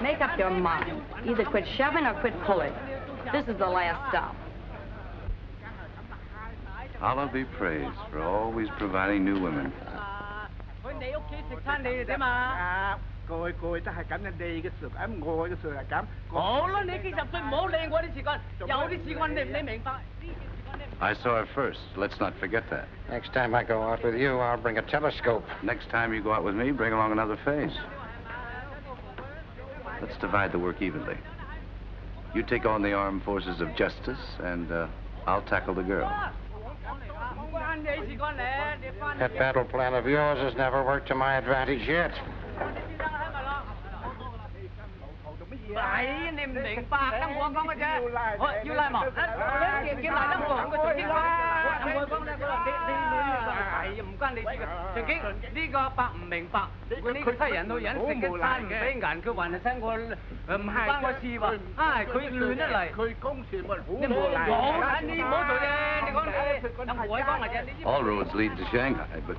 Make up your mind. Either quit shoving or quit pulling. This is the last stop. Allah be praised for always providing new women. I saw her first. Let's not forget that. Next time I go out with you, I'll bring a telescope. Next time you go out with me, bring along another face. Let's divide the work evenly. You take on the armed forces of justice, and I'll tackle the girl. That battle plan of yours has never worked to my advantage yet. All roads lead to Shanghai, but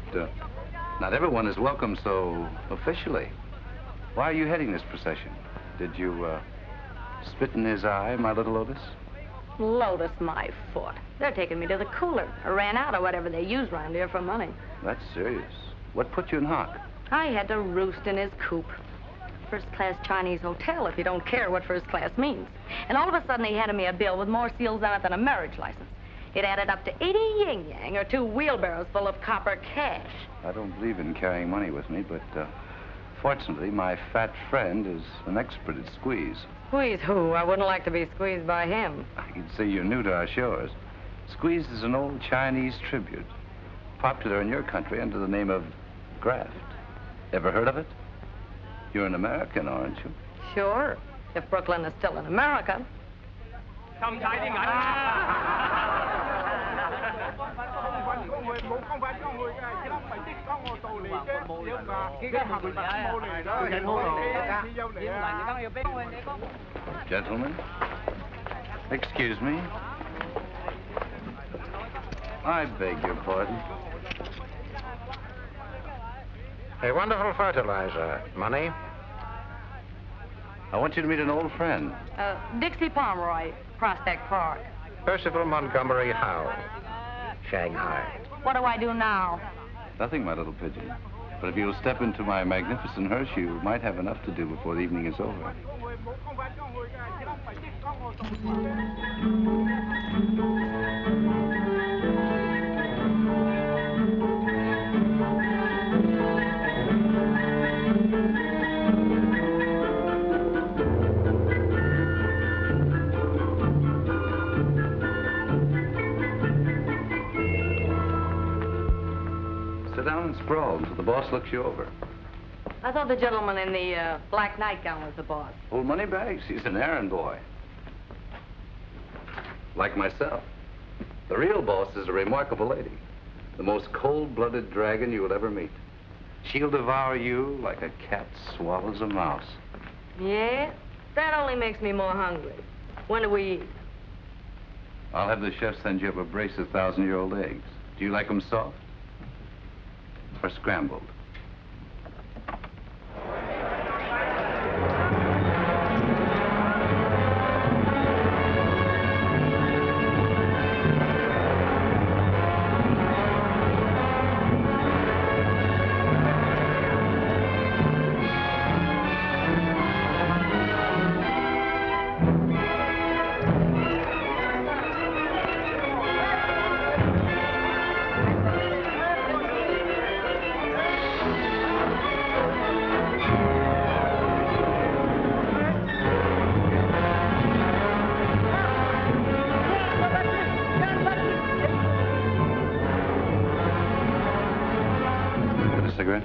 not everyone is welcome so officially. Why are you heading this procession? Did you spit in his eye, my little Lotus? Lotus, my foot. They're taking me to the cooler. I ran out of whatever they use around here for money. That's serious. What put you in hock? I had to roost in his coop. First-class Chinese hotel, if you don't care what first class means. And all of a sudden, he handed me a bill with more seals on it than a marriage license. It added up to 80 yin-yang, or 2 wheelbarrows full of copper cash. I don't believe in carrying money with me, but fortunately, my fat friend is an expert at squeeze. Squeeze who? I wouldn't like to be squeezed by him. I can see you're new to our shores. Squeeze is an old Chinese tribute, popular in your country under the name of graft. Ever heard of it? You're an American, aren't you? Sure, if Brooklyn is still in America. Gentlemen, excuse me. I beg your pardon. A wonderful fertilizer. Money? I want you to meet an old friend. Dixie Pomeroy, Prospect Park. Percival Montgomery Howe, Shanghai. What do I do now? Nothing, my little pigeon. But if you'll step into my magnificent hearse, you might have enough to do before the evening is over. Sit down and sprawl until the boss looks you over. I thought the gentleman in the black nightgown was the boss. Old Moneybags, he's an errand boy. Like myself. The real boss is a remarkable lady. The most cold-blooded dragon you will ever meet. She'll devour you like a cat swallows a mouse. Yeah? That only makes me more hungry. When do we eat? I'll have the chef send you up a brace of 1,000-year-old eggs. Do you like them soft? Or scrambled? a cigarette?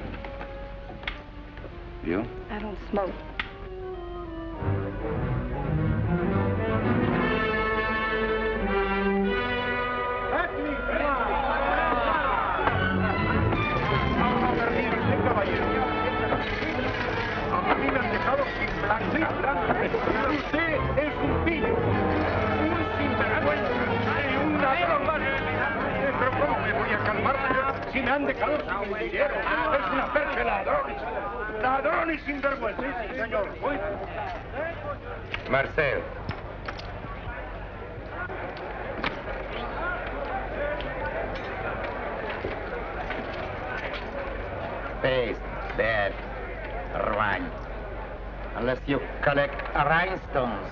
You? I don't smoke. Usted es un pillo, un sinvergüenza y un ladrón. Pero ¿cómo me voy a calmar, señor, si me han dejado sin el dinero? Es una percha de ladrones. Ladrones sinvergüenza. Sí, señor. Marcel. Paste that rhyme. Unless you collect rhinestones.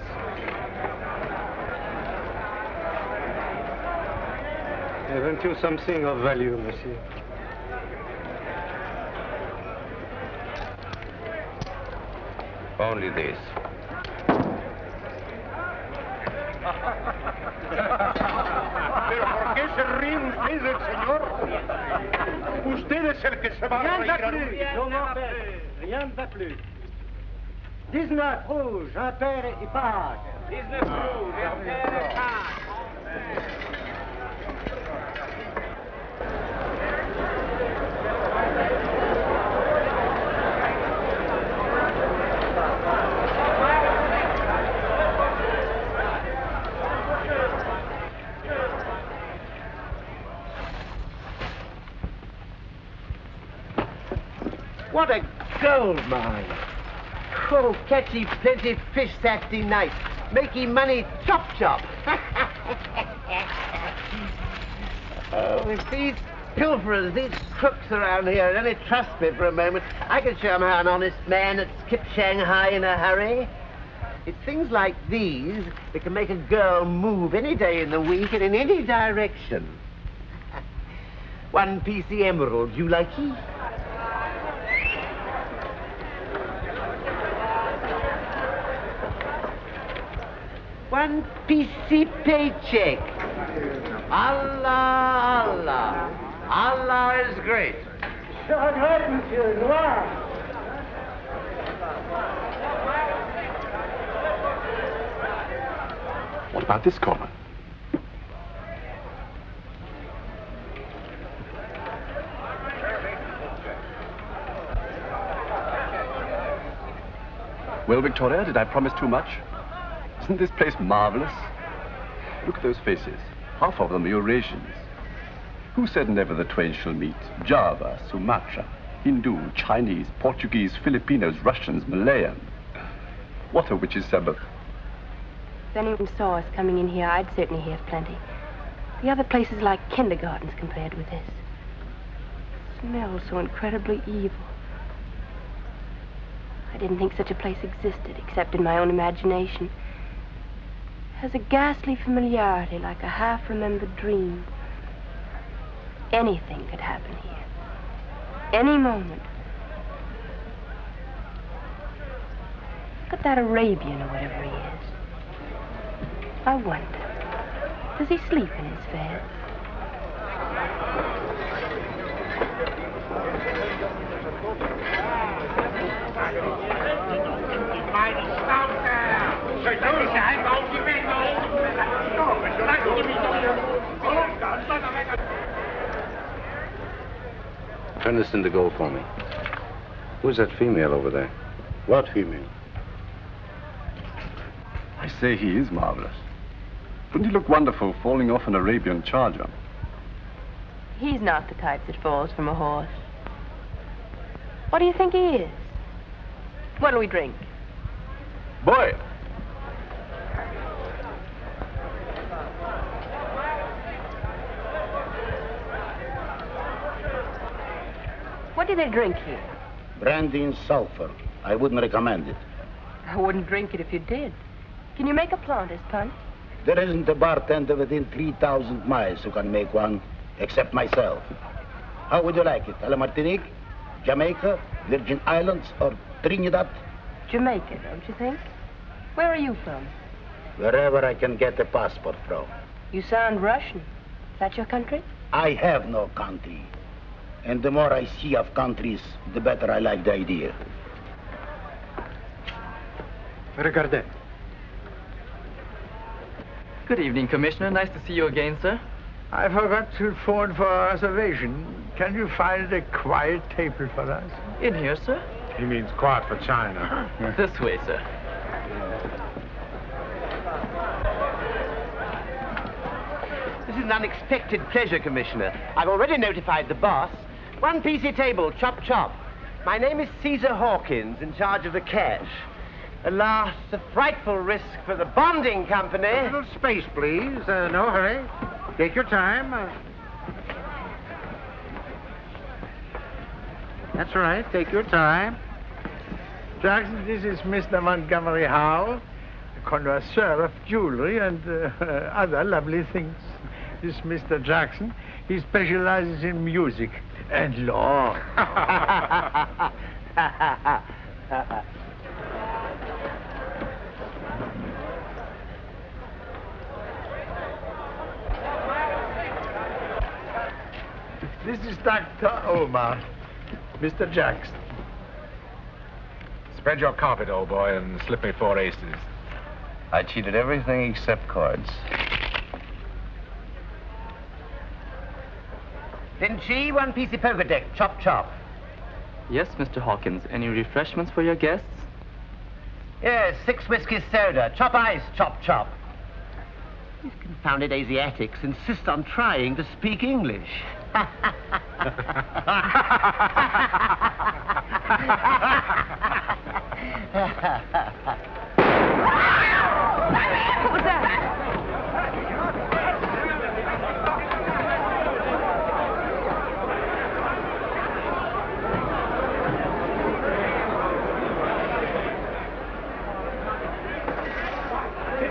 Haven't you something of value, monsieur? Only this. ¿Pero por qué se ríen ustedes, señor? Usted es el que se va a reír. No more peine. Rien ne va plus. 19 rouge, impair et page. 19 rouge, impair et page. What a gold mine. Oh, catchy plenty fish Saturday night. Makey money chop chop. Oh, if these pilferers, these crooks around here would only trust me for a moment, I could show them how an honest man had skipped Shanghai in a hurry. It's things like these that can make a girl move any day in the week and in any direction. One piece of emerald, you likey? One PC paycheck. Allah, Allah. Allah is great. Shanghai, monsieur, noir. What about this corner? Well, Victoria, did I promise too much? Isn't this place marvelous? Look at those faces. Half of them are Eurasians. Who said never the twain shall meet? Java, Sumatra, Hindu, Chinese, Portuguese, Filipinos, Russians, Malayan. What a witch's Sabbath. If anyone saw us coming in here, I'd certainly have plenty. The other place is like kindergartens compared with this. It smells so incredibly evil. I didn't think such a place existed, except in my own imagination. It has a ghastly familiarity, like a half-remembered dream. Anything could happen here. Any moment. Look at that Arabian or whatever he is. I wonder, does he sleep in his bed? Turn this into gold for me. Who's that female over there? What female? I say he is marvelous. Wouldn't he look wonderful falling off an Arabian charger? He's not the type that falls from a horse. What do you think he is? What'll we drink? Boy! What do they drink here? Brandy and sulfur. I wouldn't recommend it. I wouldn't drink it if you did. Can you make a Planters punch? There isn't a bartender within 3,000 miles who can make one, except myself. How would you like it? A la Martinique, Jamaica, Virgin Islands, or Trinidad? Jamaica, don't you think? Where are you from? Wherever I can get a passport from. You sound Russian. Is that your country? I have no country. And the more I see of countries, the better I like the idea. Regardez. Good evening, Commissioner. Nice to see you again, sir. I forgot to phone for a reservation. Can you find a quiet table for us? In here, sir? He means quiet for China. This way, sir. This is an unexpected pleasure, Commissioner. I've already notified the boss. One PC table, chop chop. My name is Caesar Hawkins, in charge of the cash. Alas, a frightful risk for the bonding company. A little space, please. No hurry. Take your time. That's right. Take your time. Jackson, this is Mr. Montgomery Howe, a connoisseur of jewelry and other lovely things. This is Mr. Jackson. He specializes in music and law. This is Dr. Omar, Mr. Jackson. Spread your carpet, old boy, and slip me 4 aces. I cheated everything except cards. Vinci, one PC poker deck, chop chop. Yes, Mr. Hawkins. Any refreshments for your guests? Yes, 6 whiskey soda, chop ice, chop chop. These confounded Asiatics insist on trying to speak English. What was that?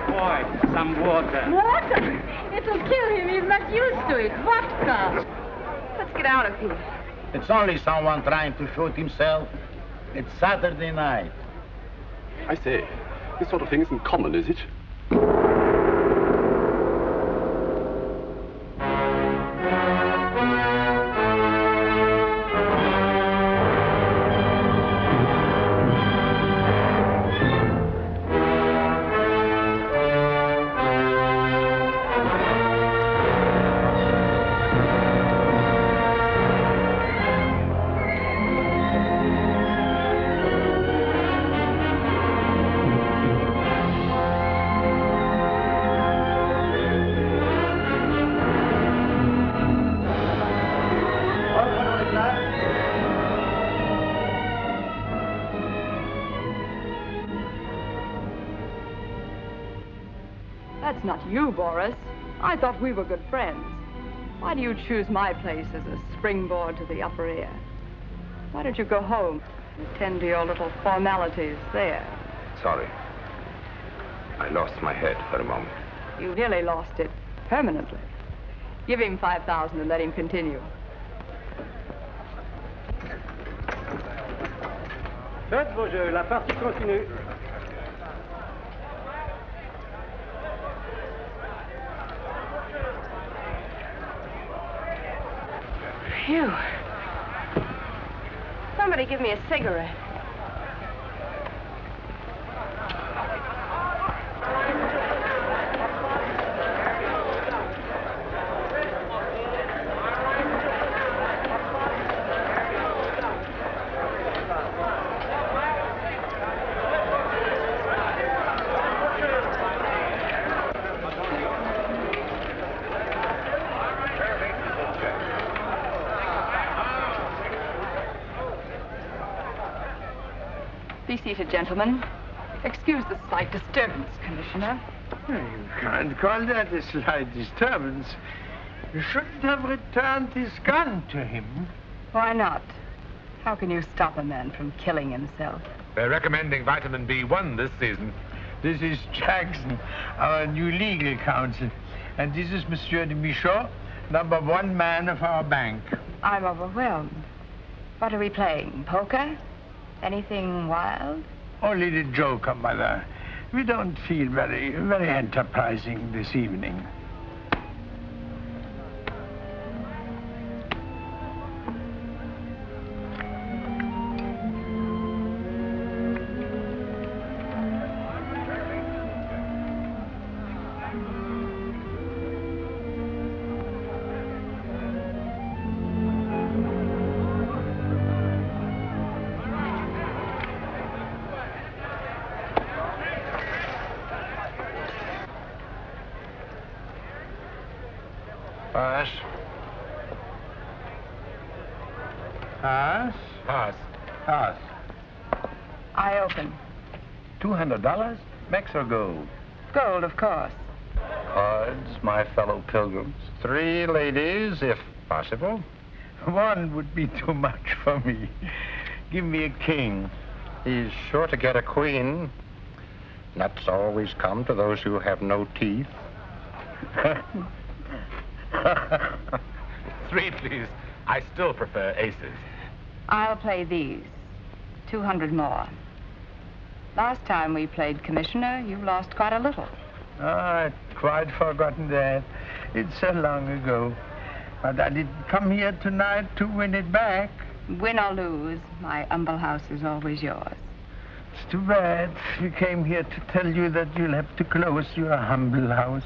Boy, some water. Water? It'll kill him. He's not used to it. Vodka. Let's get out of here. It's only someone trying to shoot himself. It's Saturday night. I say, this sort of thing isn't common, is it? That's not you, Boris. I thought we were good friends. Why do you choose my place as a springboard to the upper air? Why don't you go home and attend to your little formalities there? Sorry. I lost my head for a moment. You really lost it permanently. Give him 5,000 and let him continue. Faites vos jeux, la partie continue. Phew. Somebody give me a cigarette. Be seated, gentlemen. Excuse the slight disturbance, Commissioner. You can't call that a slight disturbance. You shouldn't have returned his gun to him. Why not? How can you stop a man from killing himself? They're recommending vitamin B1 this season. This is Jackson, our new legal counsel. And this is Monsieur de Michaud, #1 man of our bank. I'm overwhelmed. What are we playing? Poker? Anything wild? Only the joker, Mother. We don't feel very enterprising this evening. Pass. Pass. Pass. I open. $200? Mex or gold? Gold, of course. Cards, my fellow pilgrims. 3 ladies, if possible. 1 would be too much for me. Give me a king. He's sure to get a queen. Nuts always come to those who have no teeth. 3, please. I still prefer aces. I'll play these. 200 more. Last time we played Commissioner, you lost quite a little. Oh, I'd quite forgotten that. It's so long ago. But I didn't come here tonight to win it back. Win or lose, my humble house is always yours. It's too bad. We came here to tell you that you'll have to close your humble house.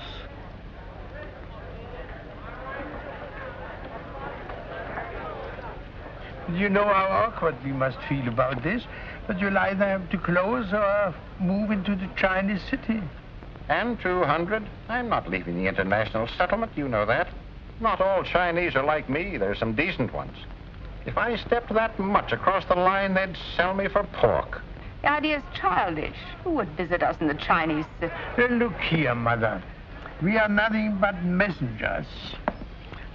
You know how awkward we must feel about this, but you'll either have to close or move into the Chinese city. And 200? I'm not leaving the international settlement, you know that. Not all Chinese are like me. There's some decent ones. If I stepped that much across the line, they'd sell me for pork. The idea's childish. Who would visit us in the Chinese city? Look here, Mother. We are nothing but messengers.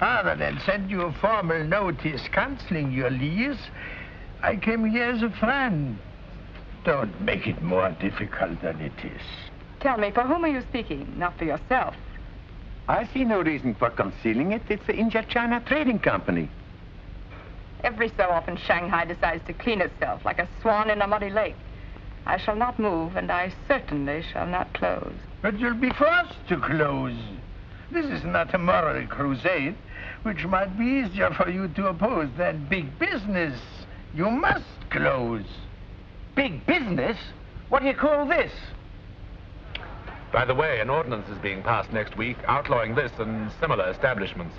Rather than send you a formal notice canceling your lease, I came here as a friend. Don't make it more difficult than it is. Tell me, for whom are you speaking? Not for yourself. I see no reason for concealing it. It's the India-China Trading Company. Every so often, Shanghai decides to clean itself like a swan in a muddy lake. I shall not move, and I certainly shall not close. But you'll be forced to close. This is not a moral crusade, which might be easier for you to oppose than big business. You must close. Big business? What do you call this? By the way, an ordinance is being passed next week outlawing this and similar establishments.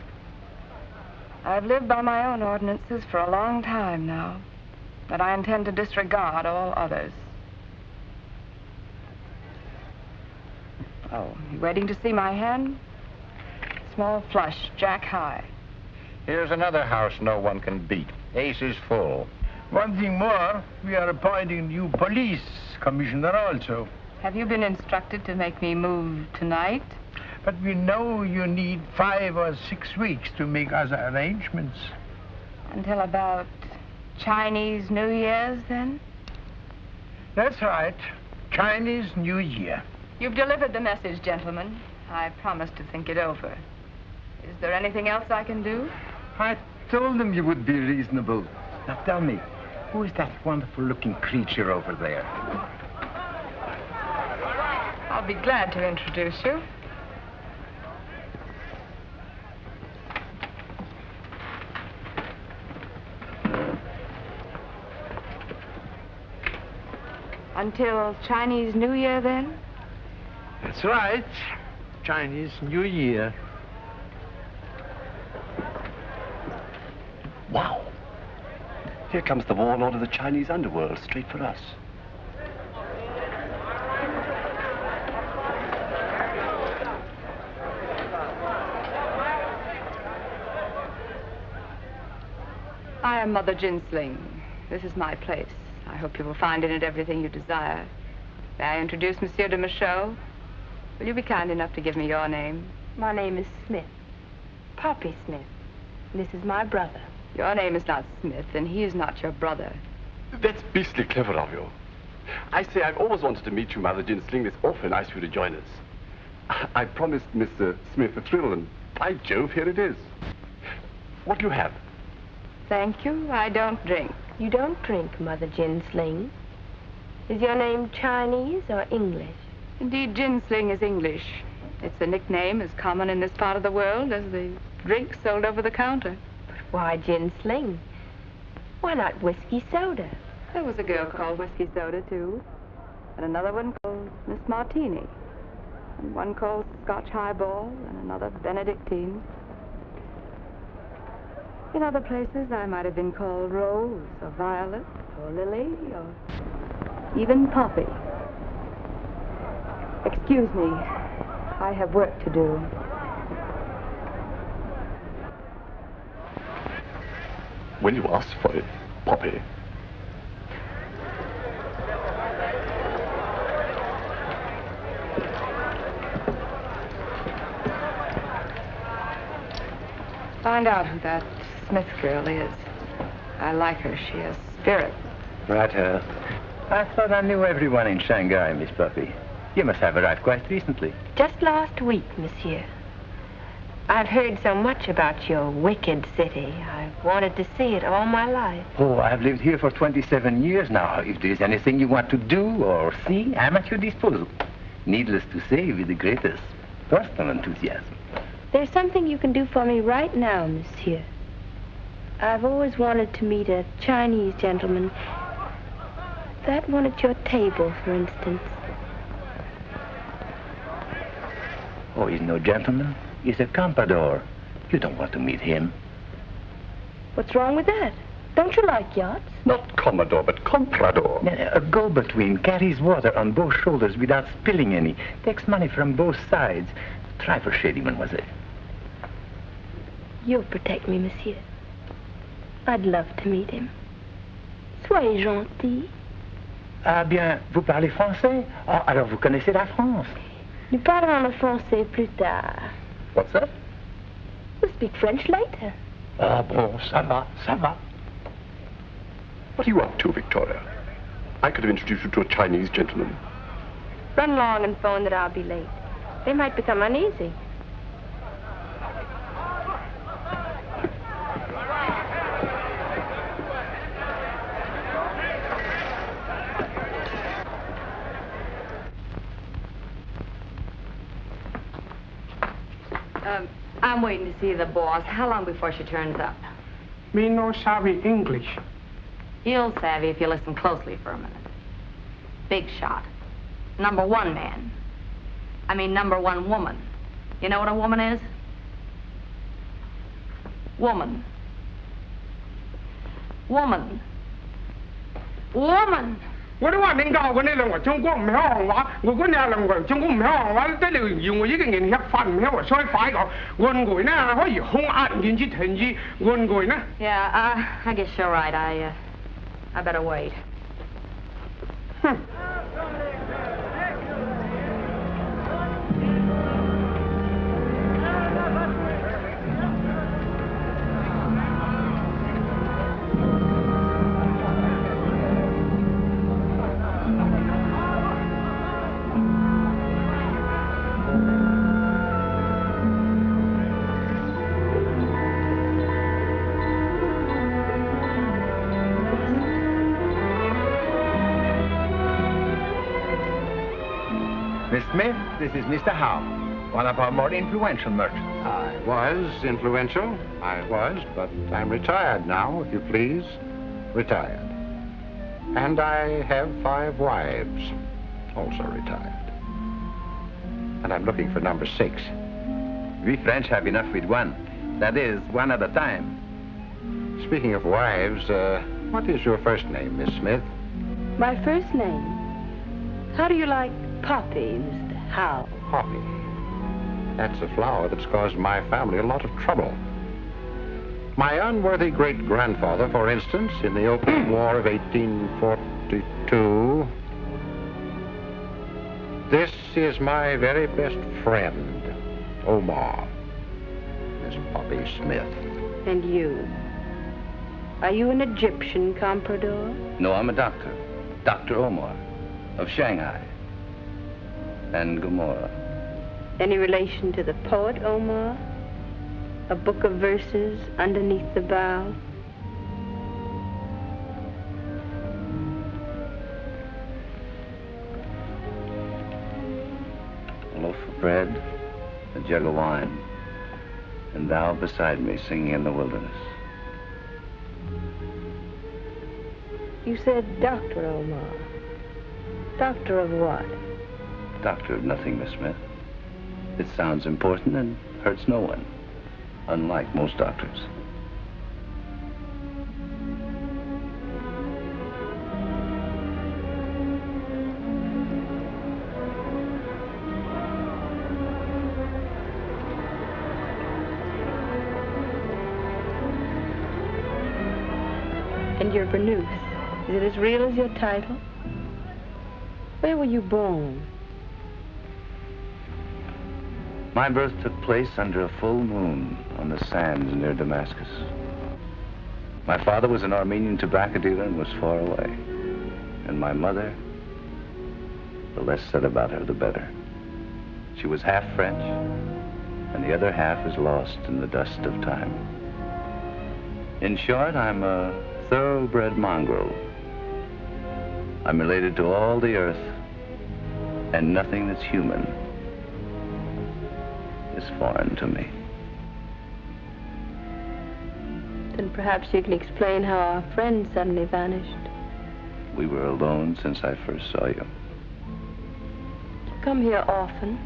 I've lived by my own ordinances for a long time now, but I intend to disregard all others. Oh, you waiting to see my hand? Small flush, jack high. Here's another house no one can beat. Ace is full. One thing more, we are appointing new police commissioner also. Have you been instructed to make me move tonight? But we know you need 5 or 6 weeks to make other arrangements. Until about Chinese New Year's, then? That's right. Chinese New Year. You've delivered the message, gentlemen. I promised to think it over. Is there anything else I can do? I told them you would be reasonable. Now tell me, who is that wonderful-looking creature over there? I'll be glad to introduce you. Until Chinese New Year, then? That's right. Chinese New Year. Wow. Here comes the warlord of the Chinese underworld, straight for us. I am Mother Ginsling. This is my place. I hope you will find in it everything you desire. May I introduce Monsieur de Michaud? Will you be kind enough to give me your name? My name is Smith. Poppy Smith. This is my brother. Your name is not Smith, and he is not your brother. That's beastly clever of you. I say, I've always wanted to meet you, Mother Ginsling. It's awfully nice of you to join us. I promised Mr. Smith a thrill, and by Jove, here it is. What do you have? Thank you. I don't drink. You don't drink, Mother Ginsling. Is your name Chinese or English? Indeed, Ginsling is English. It's a nickname as common in this part of the world as the drink sold over the counter. But why Ginsling? Why not whiskey soda? There was a girl called Whiskey Soda, too. And another one called Miss Martini. And one called Scotch Highball, and another Benedictine. In other places, I might have been called Rose, or Violet, or Lily, or even Poppy. Excuse me. I have work to do. when you ask for it, Poppy. Find out who that Smith girl is. I like her. She has spirit. Right, her. I thought I knew everyone in Shanghai, Miss Poppy. You must have arrived quite recently. Just last week, monsieur. I've heard so much about your wicked city. I've wanted to see it all my life. Oh, I've lived here for 27 years now. If there is anything you want to do or see, I'm at your disposal. Needless to say, with the greatest personal enthusiasm. There's something you can do for me right now, monsieur. I've always wanted to meet a Chinese gentleman. That one at your table, for instance. Oh, he's no gentleman. He's a comprador. You don't want to meet him. What's wrong with that? Don't you like yachts? Not Commodore, but Comprador. A go-between carries water on both shoulders without spilling any. Takes money from both sides. Try for shady, mademoiselle. You'll protect me, monsieur. I'd love to meet him. Soyez gentil. Ah bien, vous parlez français? Oh, alors vous connaissez la France. Nous parlerons le français plus tard. What's that? We'll speak French later. Ah bon, ça va, ça va. What are you up to, Victoria? I could have introduced you to a Chinese gentleman. Run along and phone that I'll be late. They might become uneasy. I'm waiting to see the boss. How long before she turns up? Me no savvy English. You'll savvy if you listen closely for a minute. Big shot. Number one man. I mean number one woman. You know what a woman is? Woman. Woman. Woman. 我都話領教嗰啲兩個中國唔曉行話，我嗰啲兩個中國唔曉行話，得了要我一個人吃飯唔曉話，所以快講，換句呢可以控壓件之停止，換句呢。Yeah, I guess you're right. I better wait. Miss Smith, this is Mr. Howe, one of our more influential merchants. I was influential, but I'm retired now, if you please. Retired. And I have 5 wives, also retired. And I'm looking for number 6. We French have enough with one. That is, one at a time. Speaking of wives, what is your first name, Miss Smith? My first name? How do you like Poppy, Mr. Howe? Poppy. That's a flower that's caused my family a lot of trouble. My unworthy great-grandfather, for instance, in the Opium War of 1842. This is my very best friend, Omar, Miss Poppy Smith. And you? Are you an Egyptian comprador? No, I'm a doctor. Dr. Omar of Shanghai. And Gomorrah. Any relation to the poet Omar? A book of verses underneath the bough? A loaf of bread, a jug of wine, and thou beside me singing in the wilderness. You said Dr. Omar. Doctor of what? Doctor of nothing, Miss Smith. It sounds important and hurts no one, unlike most doctors. And your Bernous, is it as real as your title? Where were you born? My birth took place under a full moon on the sands near Damascus. My father was an Armenian tobacco dealer and was far away. And my mother, the less said about her, the better. She was half French, and the other half is lost in the dust of time. In short, I'm a thoroughbred mongrel. I'm related to all the earth, and nothing that's human is foreign to me. Then perhaps you can explain how our friend suddenly vanished. We were alone since I first saw you. You come here often.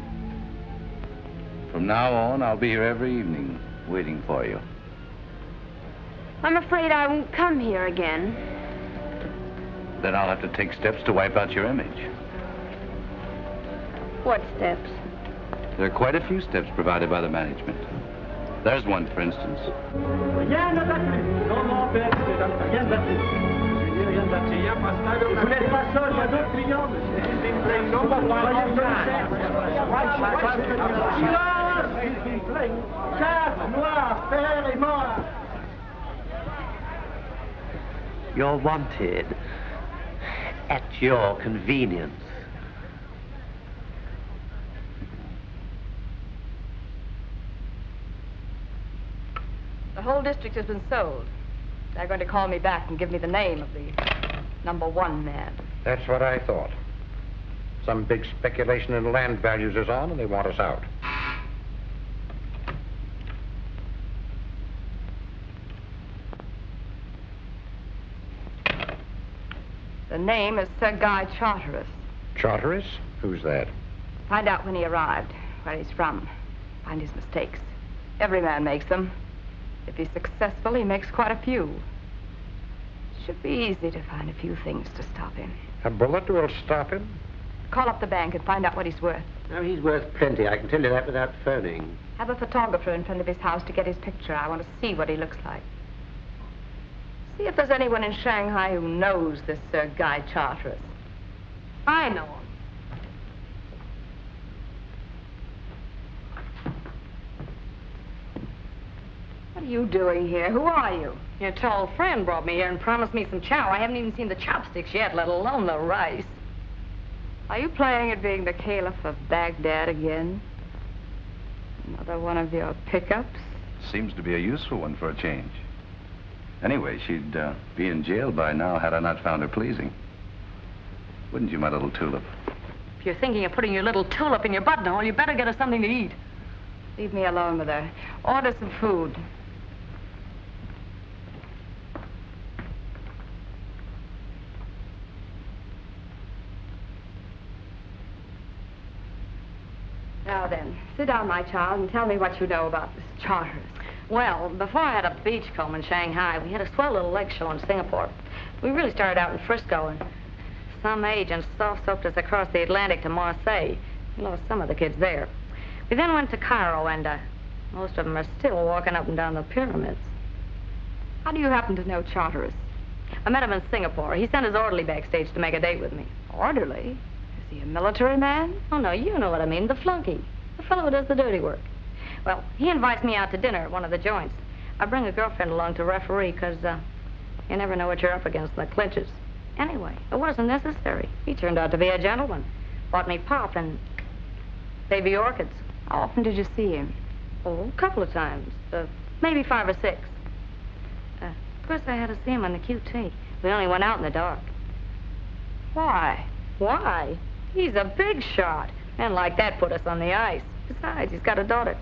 From now on, I'll be here every evening, waiting for you. I'm afraid I won't come here again. Then I'll have to take steps to wipe out your image. What steps? There are quite a few steps provided by the management. There's one, for instance. Rien ne va plus. Non, mon père, rien ne va plus. Rien ne va plus. Vous n'êtes pas seul, il y a d'autres clients, monsieur. He's been playing carte, noir, père et mort. You're wanted at your convenience. The whole district has been sold. They're going to call me back and give me the name of the #1 man. That's what I thought. Some big speculation in land values is on, and they want us out. The name is Sir Guy Charteris. Charteris? Who's that? Find out when he arrived, where he's from. Find his mistakes. Every man makes them. If he's successful, he makes quite a few. Should be easy to find a few things to stop him. A bullet will stop him? Call up the bank and find out what he's worth. No, he's worth plenty. I can tell you that without phoning. Have a photographer in front of his house to get his picture. I want to see what he looks like. See if there's anyone in Shanghai who knows this Sir Guy Charteris. I know him. What are you doing here? Who are you? Your tall friend brought me here and promised me some chow. I haven't even seen the chopsticks yet, let alone the rice. Are you playing at being the Caliph of Baghdad again? Another one of your pickups? Seems to be a useful one for a change. Anyway, she'd be in jail by now had I not found her pleasing. Wouldn't you, my little tulip? If you're thinking of putting your little tulip in your buttonhole, you better get her something to eat. Leave me alone with her. Order some food. Now then, sit down, my child, and tell me what you know about this Charteris. Well, before I had a beachcomb in Shanghai, we had a swell little lake show in Singapore. We really started out in Frisco, and some agents soft-soaked us across the Atlantic to Marseille. We lost some of the kids there. We then went to Cairo, and most of them are still walking up and down the pyramids. How do you happen to know Charteris? I met him in Singapore. He sent his orderly backstage to make a date with me. Orderly? Is he a military man? Oh, no, you know what I mean, the flunky. The fellow who does the dirty work. Well, he invites me out to dinner at one of the joints. I bring a girlfriend along to referee, because you never know what you're up against in the clinches. Anyway, it wasn't necessary. He turned out to be a gentleman. Bought me pop and baby orchids. How often did you see him? Oh, a couple of times. Maybe 5 or 6. Of course, I had to see him on the QT. We only went out in the dark. Why? Why? He's a big shot. Men like that put us on the ice. Besides, he's got a daughter.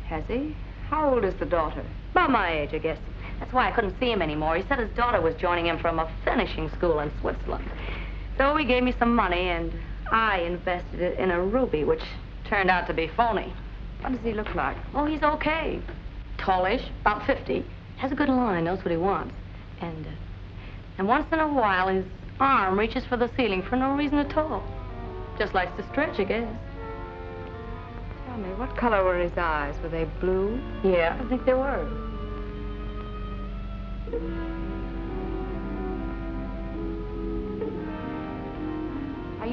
Has he? How old is the daughter? About my age, I guess. That's why I couldn't see him anymore. He said his daughter was joining him from a finishing school in Switzerland. So he gave me some money, and I invested it in a ruby, which turned out to be phony. What does he look like? Oh, he's okay. Tallish, about 50. Has a good line, knows what he wants. And once in a while, his arm reaches for the ceiling for no reason at all. Just likes to stretch, I guess. Tell me, what color were his eyes? Were they blue? Yeah, I think they were.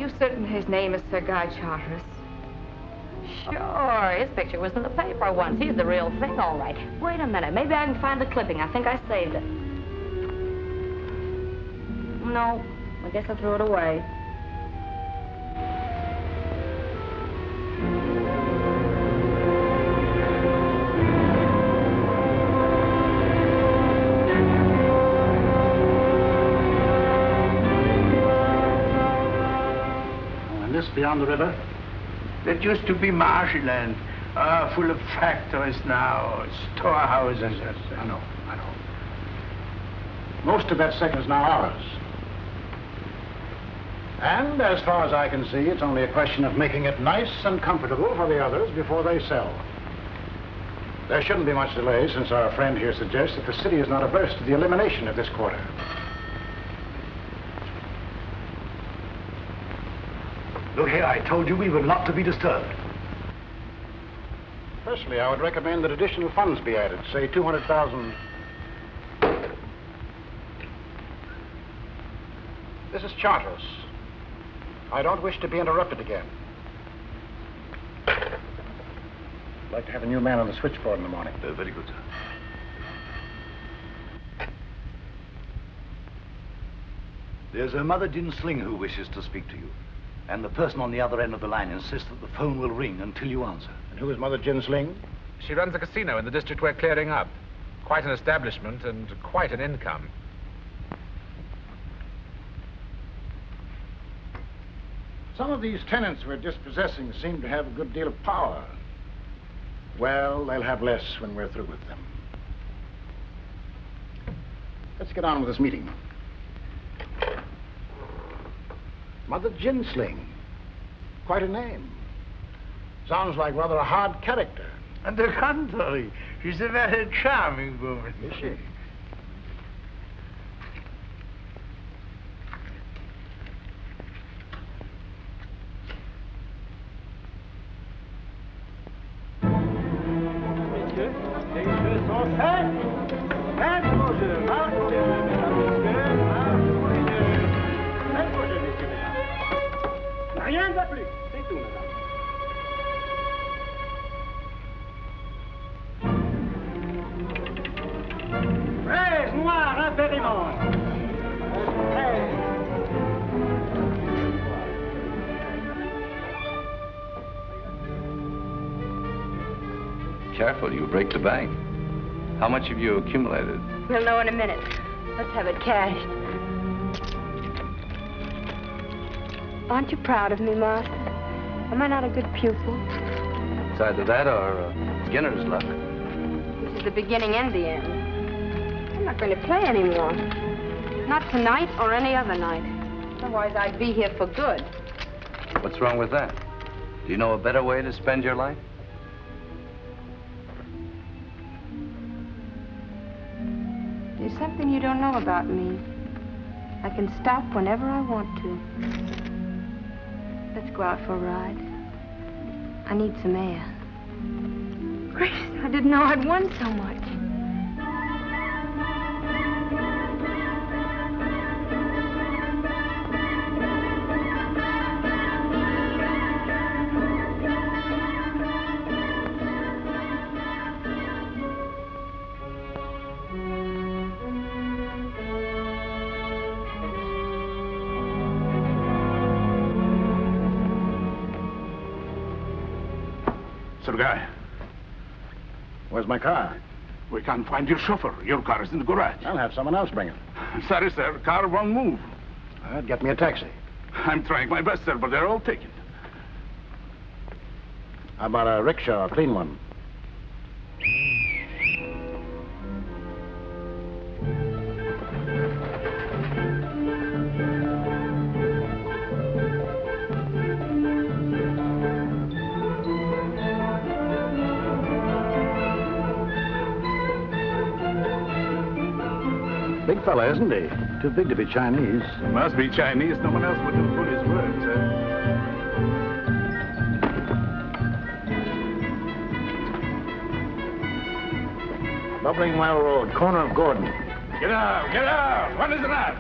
you certain his name is Sir Guy Charteris? Sure, his picture was in the paper once. He's the real thing, all right. Wait a minute, maybe I can find the clipping. I think I saved it. No, I guess I threw it away. And this beyond the river? That used to be marshland, full of factories now, storehouses. Yes, I know. Most of that section's now ours. And as far as I can see, it's only a question of making it nice and comfortable for the others before they sell. There shouldn't be much delay, since our friend here suggests that the city is not averse to the elimination of this quarter. Look here, I told you we were not to be disturbed. Firstly, I would recommend that additional funds be added, say 200,000. This is Charteris. I don't wish to be interrupted again. I'd like to have a new man on the switchboard in the morning. Very good, sir. There's a Mother Jin Sling who wishes to speak to you. And the person on the other end of the line insists that the phone will ring until you answer. And who is Mother Jin Sling? She runs a casino in the district we're clearing up. Quite an establishment and quite an income. Some of these tenants we're dispossessing seem to have a good deal of power. Well, they'll have less when we're through with them. Let's get on with this meeting. Mother Ginsling. Quite a name. Sounds like rather a hard character. On the contrary, she's a very charming woman. Is she? Rien de plus, c'est tout, madame. Fraise noire, impériments. Careful, you break the bank. How much have you accumulated? We'll know in a minute. Let's have it cashed. Aren't you proud of me, Master? Am I not a good pupil? It's either that or beginner's luck. This is the beginning and the end. I'm not going to play anymore. Not tonight or any other night. Otherwise, I'd be here for good. What's wrong with that? Do you know a better way to spend your life? There's something you don't know about me. I can stop whenever I want to. Let's go out for a ride. I need some air. Gracious, I didn't know I'd won so much. Sir Guy. Where's my car? We can't find your chauffeur. Your car is in the garage. I'll have someone else bring it. Sorry, sir. Car won't move. Get me a taxi. I'm trying my best, sir, but they're all taken. How about a rickshaw, a clean one? Big fella, isn't he? Too big to be Chinese. He must be Chinese. No one else would have put his word, sir. Bubbling Well Road, corner of Gordon. Get out! Get out! What is that?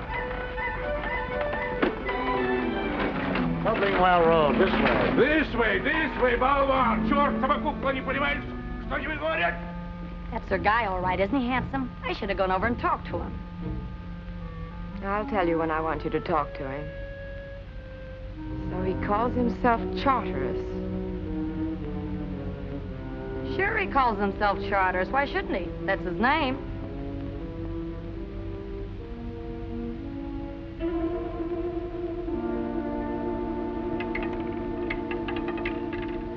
Something well rolled. This way. This way, болван! Чёртова кукла, не понимаешь, что тебе говорят? That's our guy, all right, isn't he handsome? I should have gone over and talked to him. I'll tell you when I want you to talk to him. So he calls himself Charteris. Sure he calls himself Charters. Why shouldn't he? That's his name.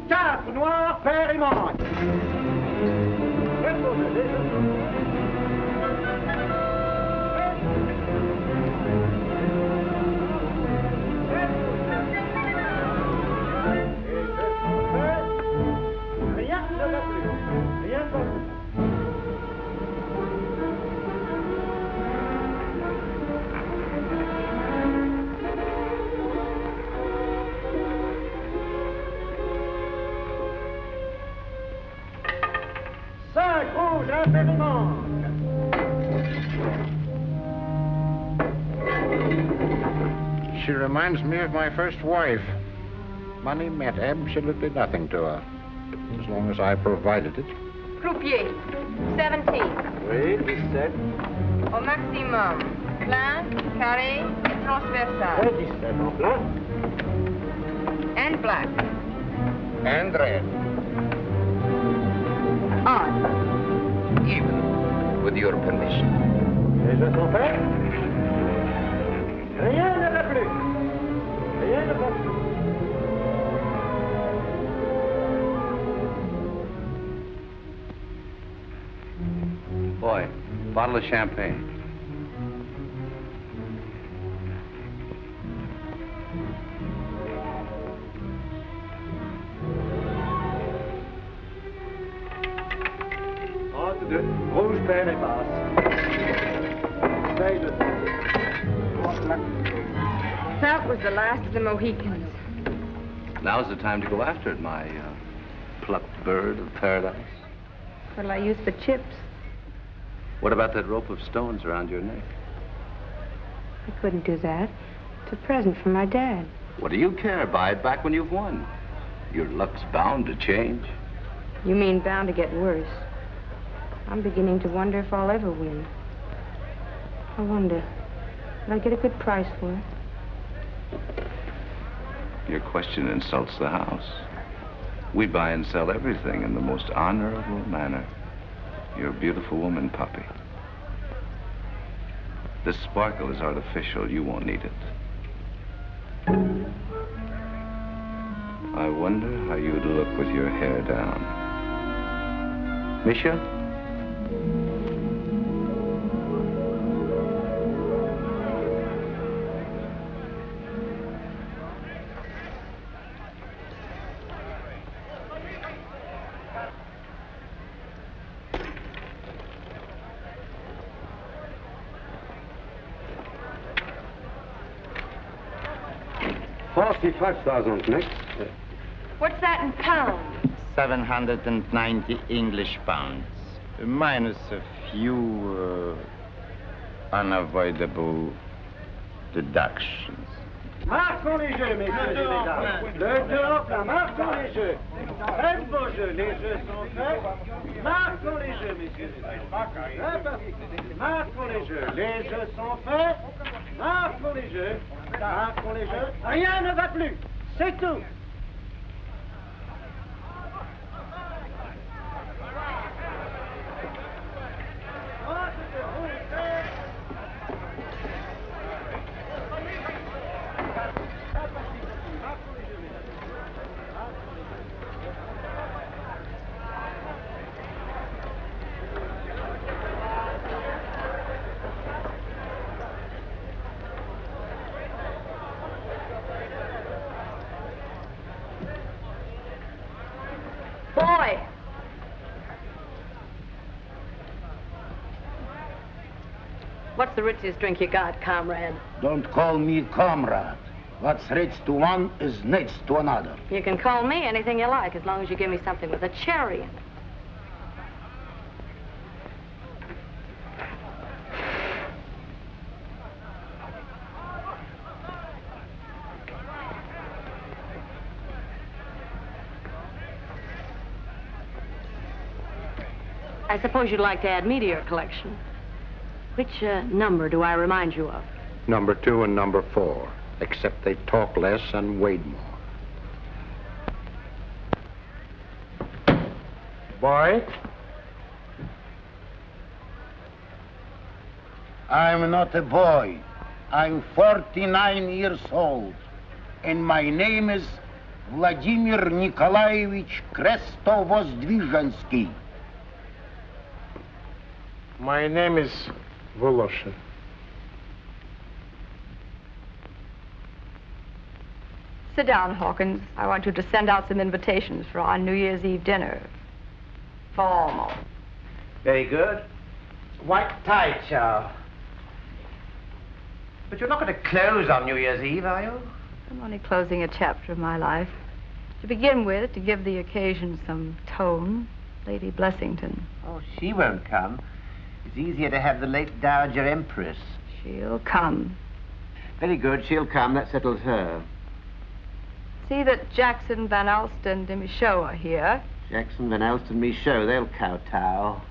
Quatre noirs, père et mort. Rien ne va plus. Rien ne va plus. Cinq rouges impériments. She reminds me of my first wife. Money meant absolutely nothing to her, as long as I provided it. Croupier, 17. Oui, 17. Au maximum. Plein, carré et transversal. 17 en plein. And black. And red. Odd. Even, with your permission. Les jeux sont faits. Rien ne va plus. Rien ne va plus. Boy, bottle of champagne. Entre deux. Rouge, paire et passe. Bouteille de That was the last of the Mohicans. Now's the time to go after it, my plucked bird of paradise. What'll I use for chips? What about that rope of stones around your neck? I couldn't do that. It's a present from my dad. What do you care? Buy it back when you've won. Your luck's bound to change. You mean bound to get worse. I'm beginning to wonder if I'll ever win. I wonder, will I get a good price for it? Your question insults the house. We buy and sell everything in the most honorable manner. You're a beautiful woman, Poppy. This sparkle is artificial. You won't need it. I wonder how you'd look with your hair down. Misha? $45,000 next. What's that in pounds? 790 English pounds, minus a few unavoidable deductions. Marquons les jeux, messieurs et mesdames. Le 2 en plein, marquons les jeux. Faites vos jeux, les jeux sont faits. Marquons les jeux, messieurs et mesdames. Marquons les jeux, les jeux sont faits. Marquons les jeux, marquons les jeux. Rien ne va plus, c'est tout. Boy! What's the richest drink you got, comrade? Don't call me comrade. What's rich to one is next to another. You can call me anything you like, as long as you give me something with a cherry in it. I suppose you'd like to add me to your collection. Which number do I remind you of? Number 2 and number 4, except they talk less and weighed more. Boy? I'm not a boy. I'm 49 years old. And my name is Vladimir Nikolaevich Krestovozdvizhansky. My name is Voloshin. Sit down, Hawkins. I want you to send out some invitations for our New Year's Eve dinner. Formal. Very good. White tie, Chow. But you're not going to close on New Year's Eve, are you? I'm only closing a chapter of my life. To begin with, to give the occasion some tone, Lady Blessington. Oh, she won't come. It's easier to have the late Dowager Empress. She'll come. Very good, she'll come. That settles her. See that Jackson, Van Alst, and Michaud are here. Jackson, Van Alst, and Michaud, they'll kowtow.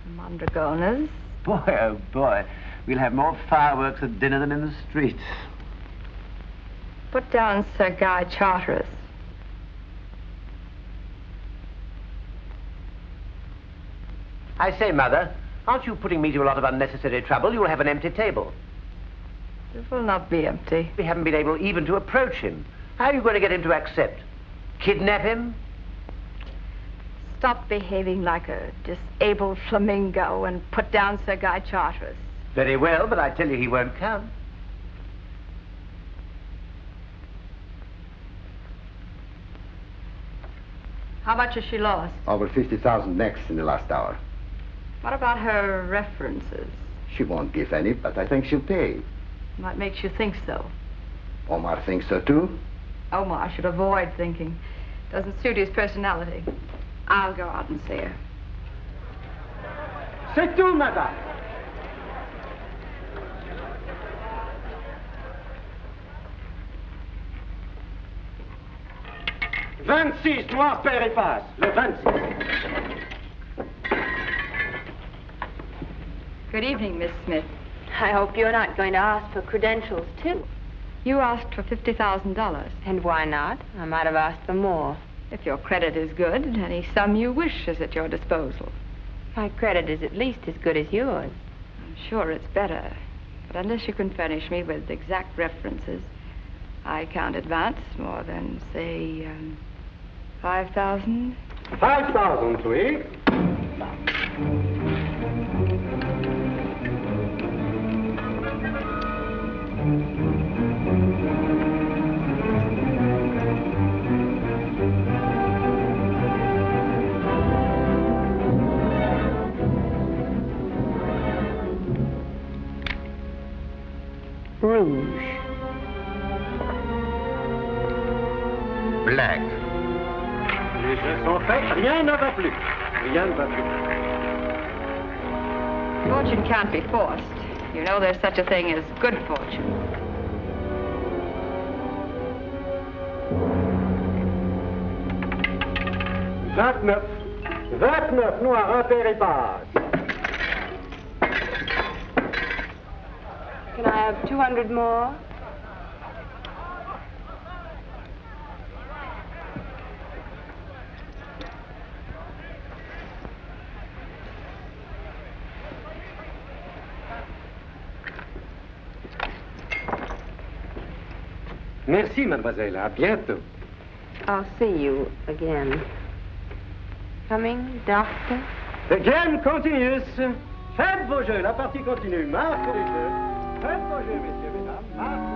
The Mondragonas. Boy, oh boy. We'll have more fireworks at dinner than in the streets. Put down Sir Guy Charteris. I say, Mother, aren't you putting me to a lot of unnecessary trouble? You'll have an empty table. It will not be empty. We haven't been able even to approach him. How are you going to get him to accept? Kidnap him? Stop behaving like a disabled flamingo and put down Sir Guy Charteris. Very well, but I tell you he won't come. How much has she lost? Over 50,000 next in the last hour. What about her references? She won't give any, but I think she'll pay. What makes you think so? Omar thinks so, too. Omar should avoid thinking. Doesn't suit his personality. I'll go out and see her. C'est tout, madame. «26, noir, père et passe. Le 26. Good evening, Miss Smith. I hope you're not going to ask for credentials, too. You asked for $50,000. And why not? I might have asked for more. If your credit is good, any sum you wish is at your disposal. My credit is at least as good as yours. I'm sure it's better. But unless you can furnish me with exact references, I can't advance more than, say, 5,000. 5,000, please. Rouge. Black. Les jeux sont faits. Rien ne va plus. Rien ne va plus. Fortune can't be forced. You know there's such a thing as good fortune. $29, noir, père et passe. Can I have 200 more? Merci, mademoiselle. À bientôt. I'll see you again. Coming, doctor? The game continues. Faites vos jeux. La partie continue. Marque les jeux. Faites vos jeux, messieurs, mesdames. Marque les jeux.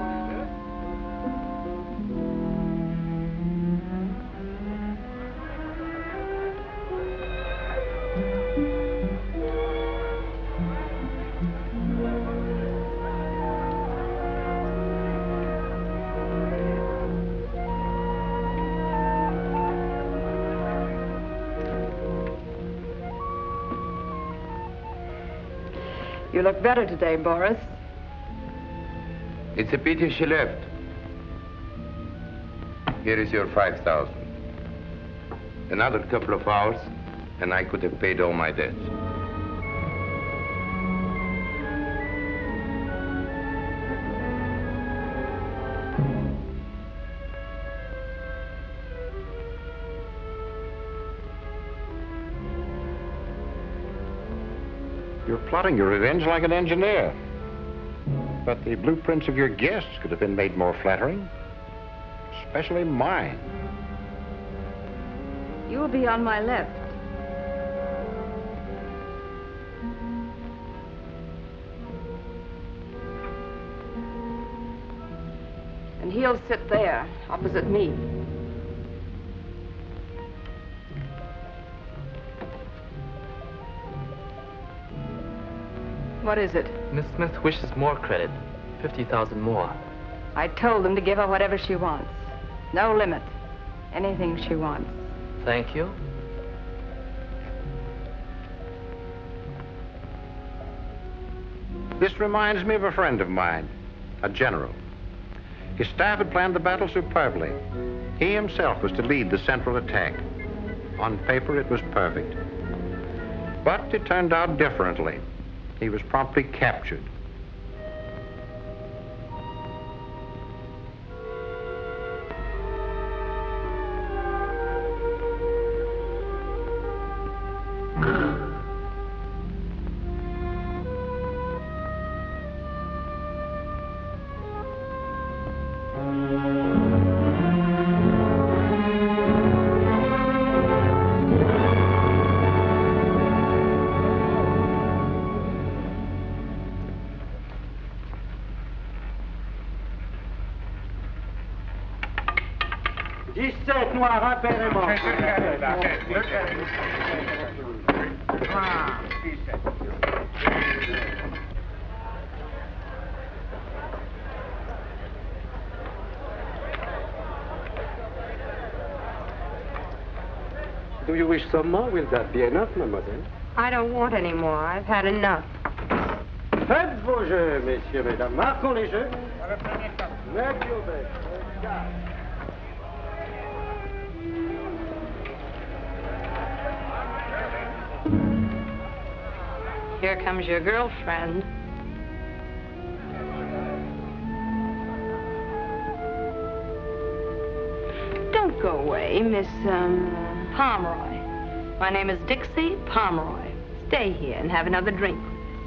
You look better today, Boris. It's a pity she left. Here is your 5,000. Another couple of hours, and I could have paid all my debts. You're plotting your revenge like an engineer. But the blueprints of your guests could have been made more flattering. Especially mine. You'll be on my left. And he'll sit there, opposite me. What is it? Miss Smith wishes more credit. 50,000 more. I told them to give her whatever she wants. No limit. Anything she wants. Thank you. This reminds me of a friend of mine, a general. His staff had planned the battle superbly. He himself was to lead the central attack. On paper, it was perfect. But it turned out differently. He was promptly captured. Do you wish some more? Will that be enough, mademoiselle? I don't want any more. I've had enough. Faites vos jeux, messieurs, mesdames. Marquons les jeux. Make your best. Here comes your girlfriend. Don't go away, Miss, Pomeroy. My name is Dixie Pomeroy. Stay here and have another drink.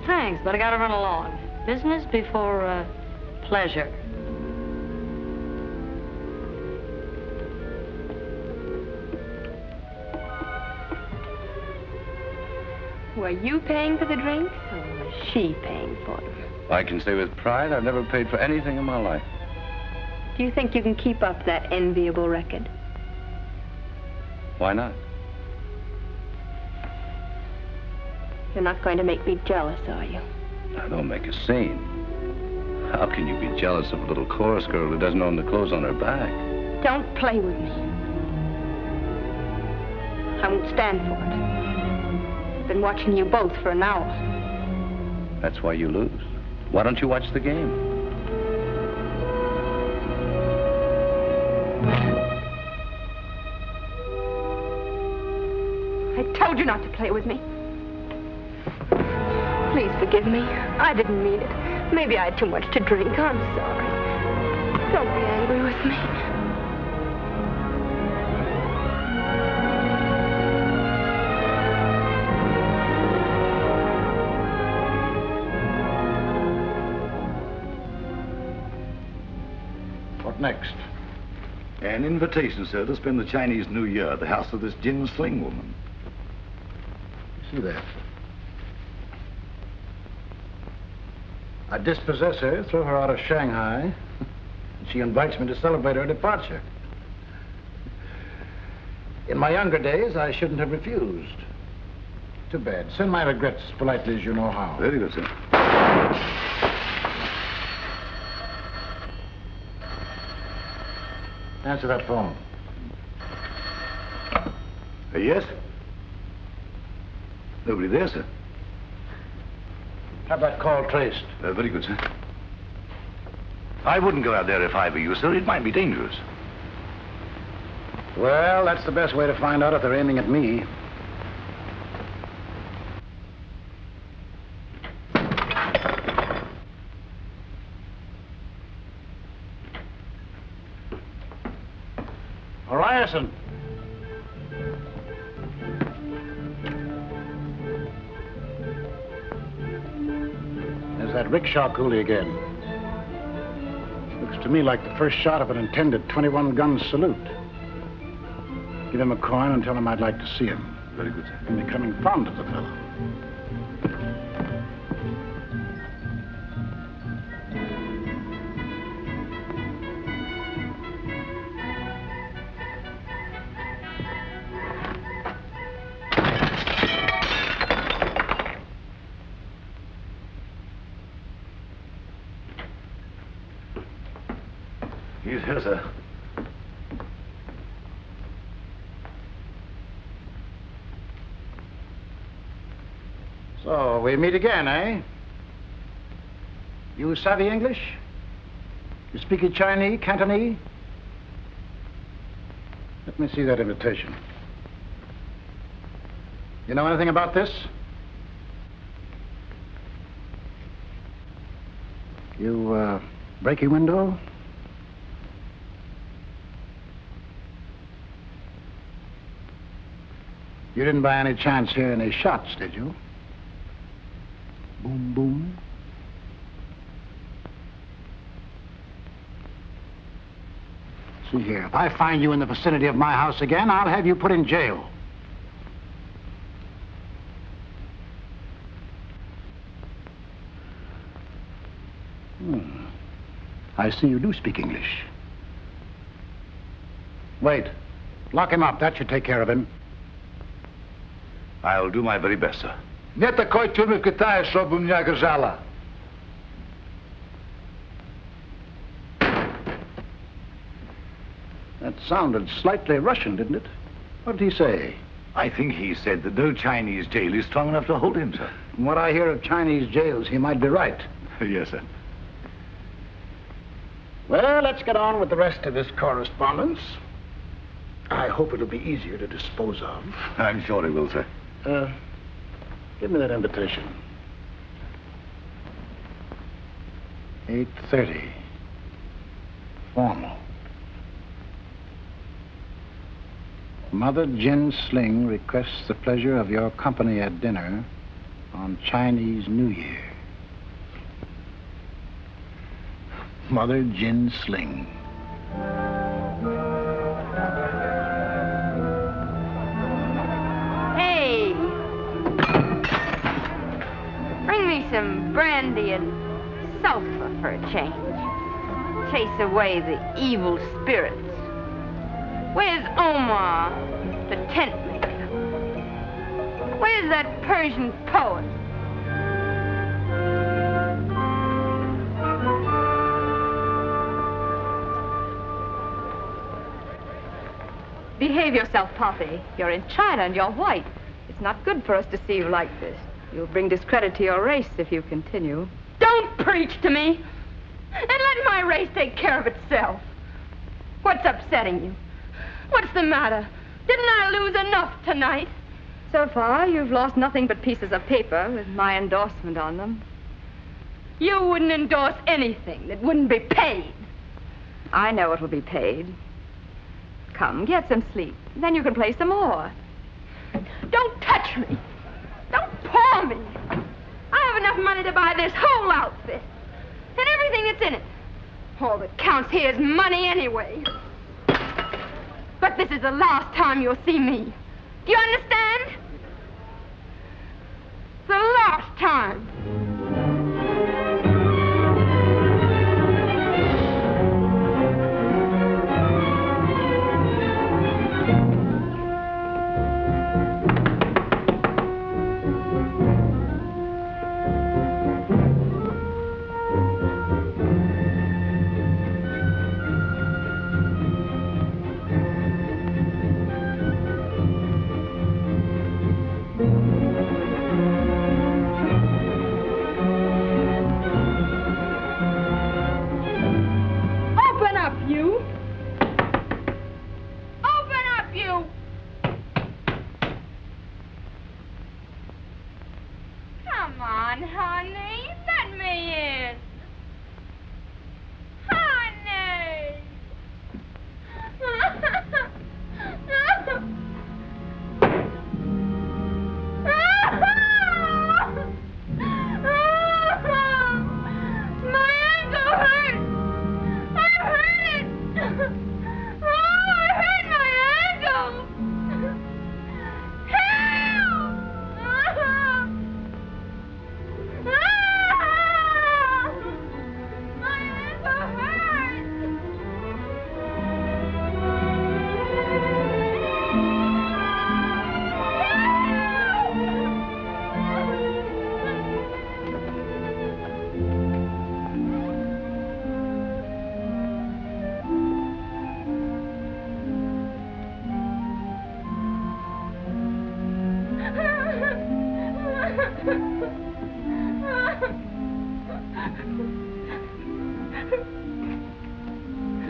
Thanks, but I gotta run along. Business before, pleasure. Were you paying for the drinks, or was she paying for them? I can say with pride, I've never paid for anything in my life. Do you think you can keep up that enviable record? Why not? You're not going to make me jealous, are you? Now, don't make a scene. How can you be jealous of a little chorus girl who doesn't own the clothes on her back? Don't play with me. I won't stand for it. I've been watching you both for an hour. That's why you lose. Why don't you watch the game? I told you not to play with me. Please forgive me. I didn't mean it. Maybe I had too much to drink. I'm sorry. Don't be angry with me. What next? An invitation, sir, to spend the Chinese New Year at the house of this gin sling woman. See that? I dispossess her, throw her out of Shanghai, and she invites me to celebrate her departure. In my younger days, I shouldn't have refused. Too bad. Send my regrets as politely as you know how. Very good, sir. Answer that phone. Yes? Nobody there, sir. Have that call traced. Very good, sir. I wouldn't go out there if I were you, sir. It might be dangerous. Well, that's the best way to find out if they're aiming at me. Ryerson. that rickshaw coolie again. Looks to me like the first shot of an intended 21-gun salute. Give him a coin and tell him I'd like to see him. Very good, sir. I'm becoming fond of the fellow. He's here, sir. So, we meet again, eh? You savvy English? You speak Chinese, Cantonese? Let me see that invitation. You know anything about this? You, break a window? You didn't by any chance hear any shots, did you? Boom, boom. See here, if I find you in the vicinity of my house again, I'll have you put in jail. I see you do speak English. Wait. Lock him up. That should take care of him. I'll do my very best, sir. Не такой тюрьмы в Китае, чтобы меня держала. That sounded slightly Russian, didn't it? What did he say? I think he said that no Chinese jail is strong enough to hold him, sir. From what I hear of Chinese jails, he might be right. Yes, sir. Well, let's get on with the rest of this correspondence. I hope it'll be easier to dispose of. I'm sure it will, sir. Give me that invitation. 8:30. Formal. Mother Jin Sling requests the pleasure of your company at dinner on Chinese New Year. Mother Jin Sling. Hey! Bring me some brandy and sulfur for a change. Chase away the evil spirits. Where's Omar, the tent maker? Where's that Persian poet? Behave yourself, Poppy. You're in China and you're white. It's not good for us to see you like this. You'll bring discredit to your race if you continue. Don't preach to me! And let my race take care of itself. What's upsetting you? What's the matter? Didn't I lose enough tonight? So far, you've lost nothing but pieces of paper with my endorsement on them. You wouldn't endorse anything that wouldn't be paid. I know it'll be paid. Come, get some sleep. Then you can play some more. Don't touch me. Don't paw me. I have enough money to buy this whole outfit. And everything that's in it. All that counts here is money anyway. But this is the last time you'll see me. Do you understand? The last time.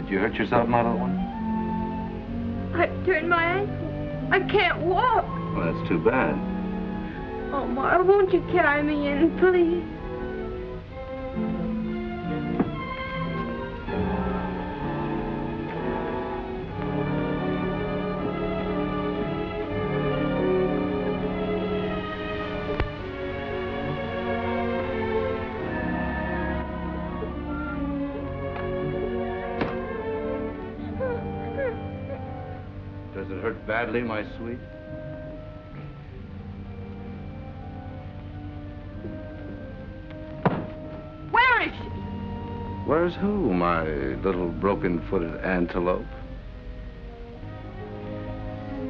Did you hurt yourself, my little one? I turned my ankle. I can't walk. Well, that's too bad. Omar, won't you carry me in, please? Does it hurt badly, my sweet? Where is she? Where's who, my little broken-footed antelope?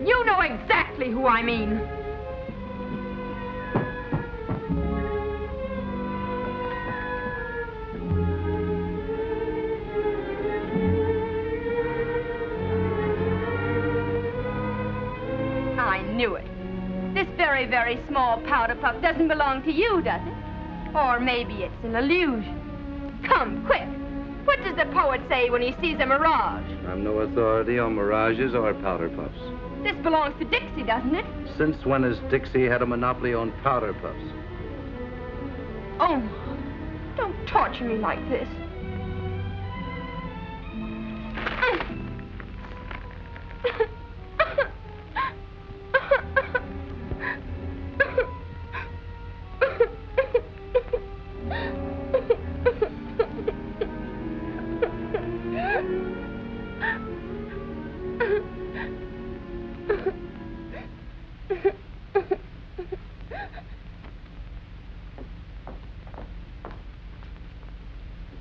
You know exactly who I mean. I knew it. This very, very small powder puff doesn't belong to you, does it? Or maybe it's an illusion. Come, quick. What does the poet say when he sees a mirage? I'm no authority on mirages or powder puffs. This belongs to Dixie, doesn't it? Since when has Dixie had a monopoly on powder puffs? Oh, don't torture me like this.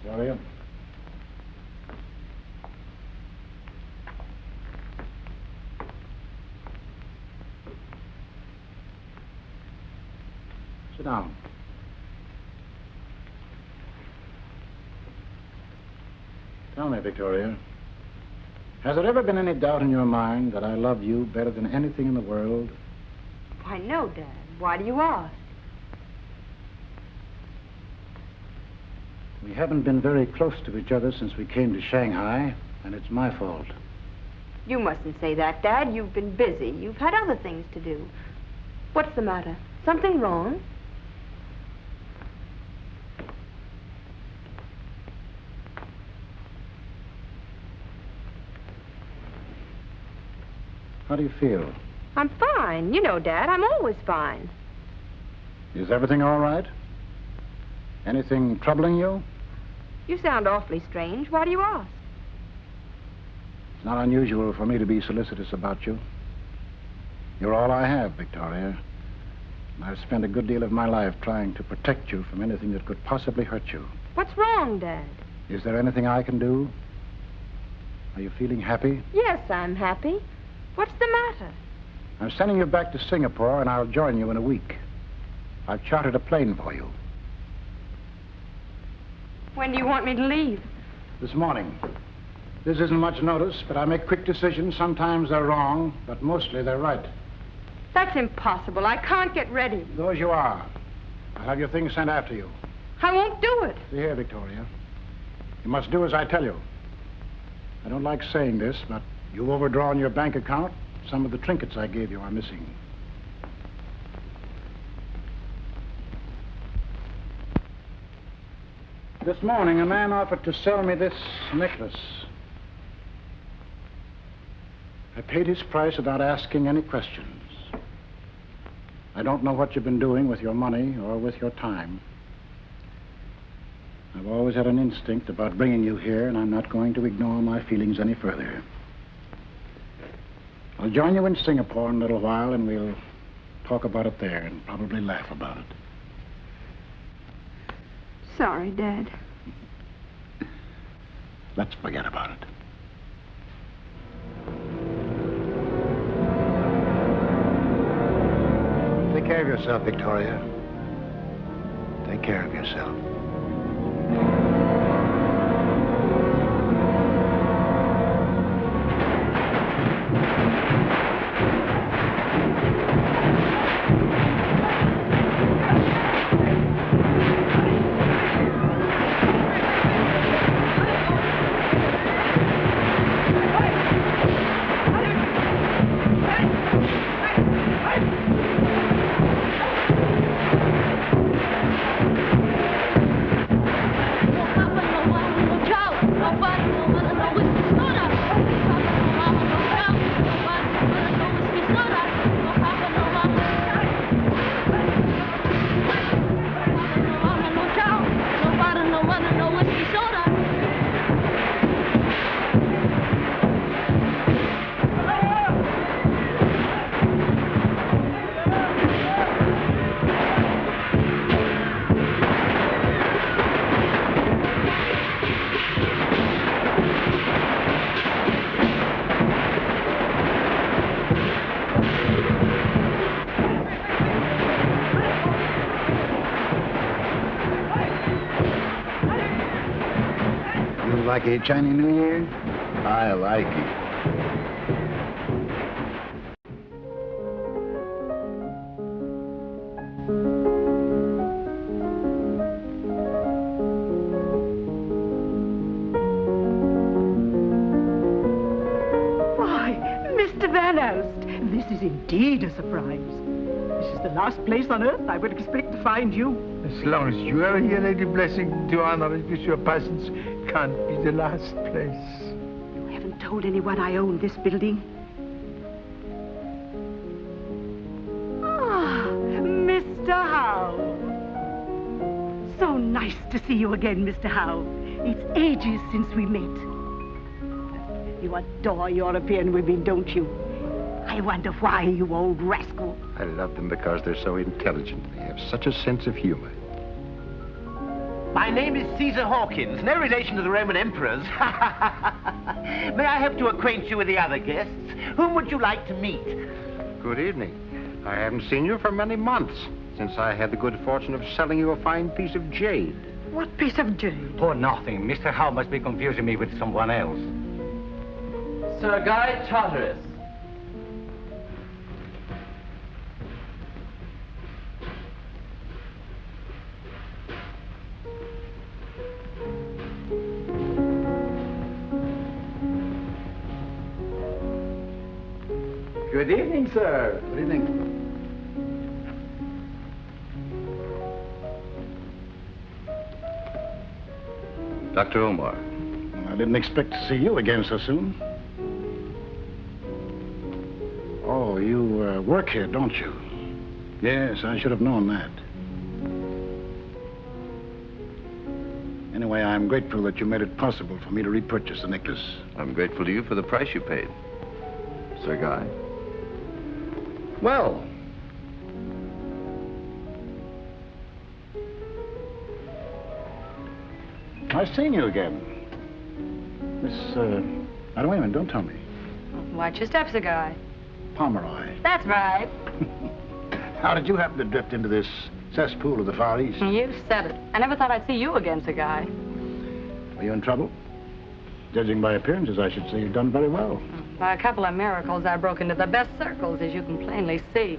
Victoria? Sit down. Tell me, Victoria, has there ever been any doubt in your mind that I love you better than anything in the world? Why, no, Dad. Why do you ask? We haven't been very close to each other since we came to Shanghai, and it's my fault. You mustn't say that, Dad. You've been busy. You've had other things to do. What's the matter? Something wrong? How do you feel? I'm fine. You know, Dad, I'm always fine. Is everything all right? Anything troubling you? You sound awfully strange. Why do you ask? It's not unusual for me to be solicitous about you. You're all I have, Victoria. And I've spent a good deal of my life trying to protect you from anything that could possibly hurt you. What's wrong, Dad? Is there anything I can do? Are you feeling happy? Yes, I'm happy. What's the matter? I'm sending you back to Singapore, and I'll join you in a week. I've chartered a plane for you. When do you want me to leave? This morning. This isn't much notice, but I make quick decisions. Sometimes they're wrong, but mostly they're right. That's impossible. I can't get ready. Go as you are. I'll have your things sent after you. I won't do it. See here, Victoria. You must do as I tell you. I don't like saying this, but you've overdrawn your bank account. Some of the trinkets I gave you are missing. This morning, a man offered to sell me this necklace. I paid his price without asking any questions. I don't know what you've been doing with your money or with your time. I've always had an instinct about bringing you here, and I'm not going to ignore my feelings any further. I'll join you in Singapore in a little while, and we'll talk about it there and probably laugh about it. Sorry, Dad. Let's forget about it. Take care of yourself, Victoria. Take care of yourself. like a Chinese New Year? I like it. This is indeed a surprise. This is the last place on earth I would expect to find you. As long as you are here, Lady Blessing, to honor it with your presence, can't be the last place. You haven't told anyone I own this building? Ah, Mr. Howe. So nice to see you again, Mr. Howe. It's ages since we met. You adore European women, don't you? I wonder why, you old rascal. I love them because they're so intelligent. They have such a sense of humor. My name is Caesar Hawkins, no relation to the Roman emperors. May I help to acquaint you with the other guests? Whom would you like to meet? Good evening. I haven't seen you for many months, since I had the good fortune of selling you a fine piece of jade. What piece of jade? Oh, nothing. Mr. Howe must be confusing me with someone else. Sir Guy Charteris. Good evening, sir. Good evening. Dr. Omar. I didn't expect to see you again so soon. Oh, you work here, don't you? Yes, I should have known that. Anyway, I'm grateful that you made it possible for me to repurchase the necklace. I'm grateful to you for the price you paid, Sir Guy. Well, I've seen you again. Miss, now, wait a minute, don't tell me. Watch your steps, Sir Guy. Pomeroy. That's right. How did you happen to drift into this cesspool of the Far East? You said it. I never thought I'd see you again, Sir Guy. Were you in trouble? Judging by appearances, I should say you've done very well. By a couple of miracles, I broke into the best circles, as you can plainly see.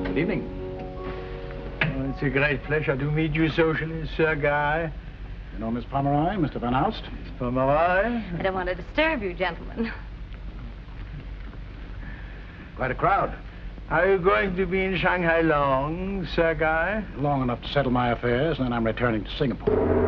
Good evening. Oh, it's a great pleasure to meet you socially, Sir Guy. You know Miss Pomeroy, Mr. Van Alst? Miss Pomeroy? I don't want to disturb you, gentlemen. Quite a crowd. Are you going to be in Shanghai long, Sir Guy? Long enough to settle my affairs, and then I'm returning to Singapore.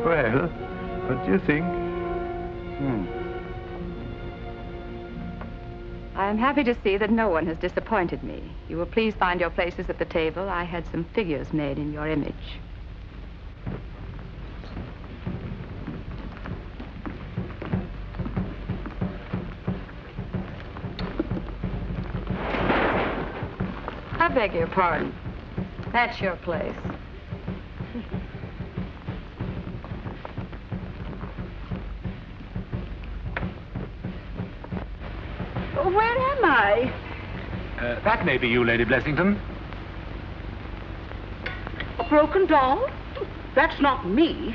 Well, what do you think? I am happy to see that no one has disappointed me. You will please find your places at the table. I had some figures made in your image. I beg your pardon. That's your place. Where am I? That may be you, Lady Blessington. A broken doll? That's not me.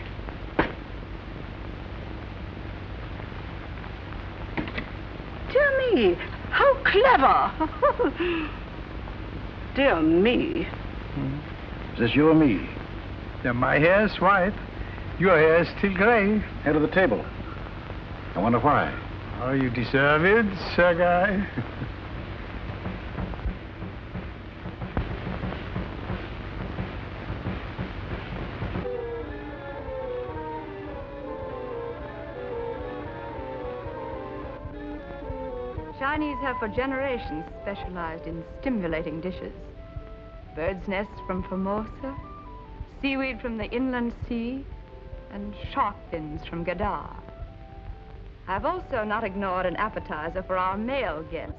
Dear me, how clever. Dear me. Is this you or me? Yeah, my hair is white. Your hair is still gray. Head of the table. I wonder why. Oh, you deserve it, Sir Guy. Chinese have for generations specialized in stimulating dishes. Birds' nests from Formosa, seaweed from the inland sea, and shark fins from Gadar. I've also not ignored an appetizer for our male guests.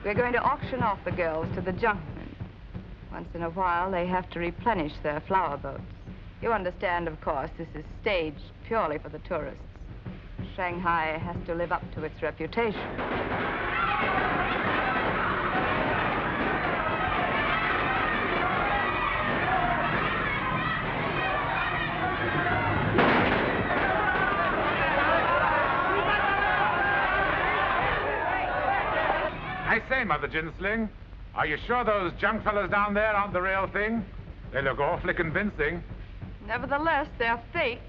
We're going to auction off the girls to the junkmen. Once in a while, they have to replenish their flower boats. You understand, of course, this is staged purely for the tourists. Shanghai has to live up to its reputation. I say, Mother Ginsling, are you sure those junk fellas down there aren't the real thing? They look awfully convincing. Nevertheless, they're fake.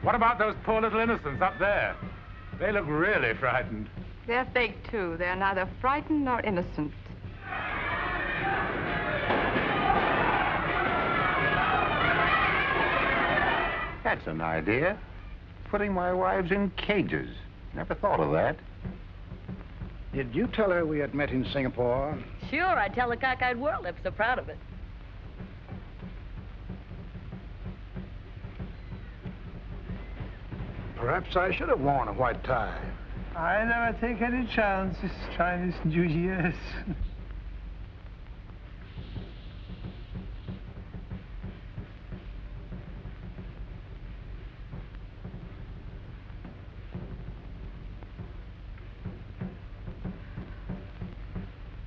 What about those poor little innocents up there? They look really frightened. They're fake, too. They're neither frightened nor innocent. That's an idea. Putting my wives in cages. Never thought of that. Did you tell her we had met in Singapore? Sure, I'd tell the cockeyed world. I'm so proud of it. Perhaps I should have worn a white tie. I never take any chances, Chinese New Year's.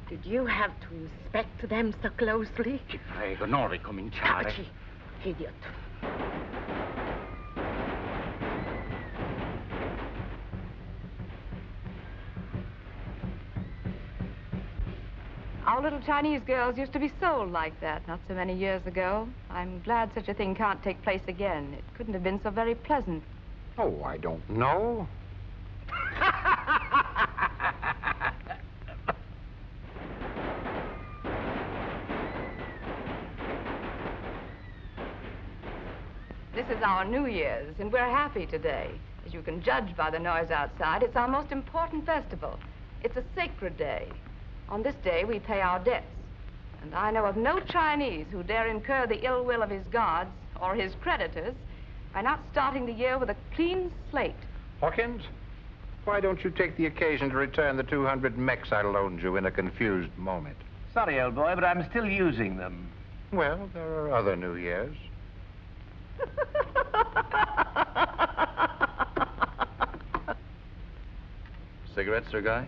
Did you have to inspect them so closely? Ti prego, non ricominciare. Taci, idiot. Our little Chinese girls used to be sold like that not so many years ago. I'm glad such a thing can't take place again. It couldn't have been so very pleasant. Oh, I don't know. This is our New Year's, and we're happy today. As you can judge by the noise outside, it's our most important festival. It's a sacred day. On this day, we pay our debts. And I know of no Chinese who dare incur the ill will of his gods or his creditors by not starting the year with a clean slate. Hawkins, why don't you take the occasion to return the 200 mechs I loaned you in a confused moment? Sorry, old boy, but I'm still using them. Well, there are other New Years. Cigarette, Sir Guy?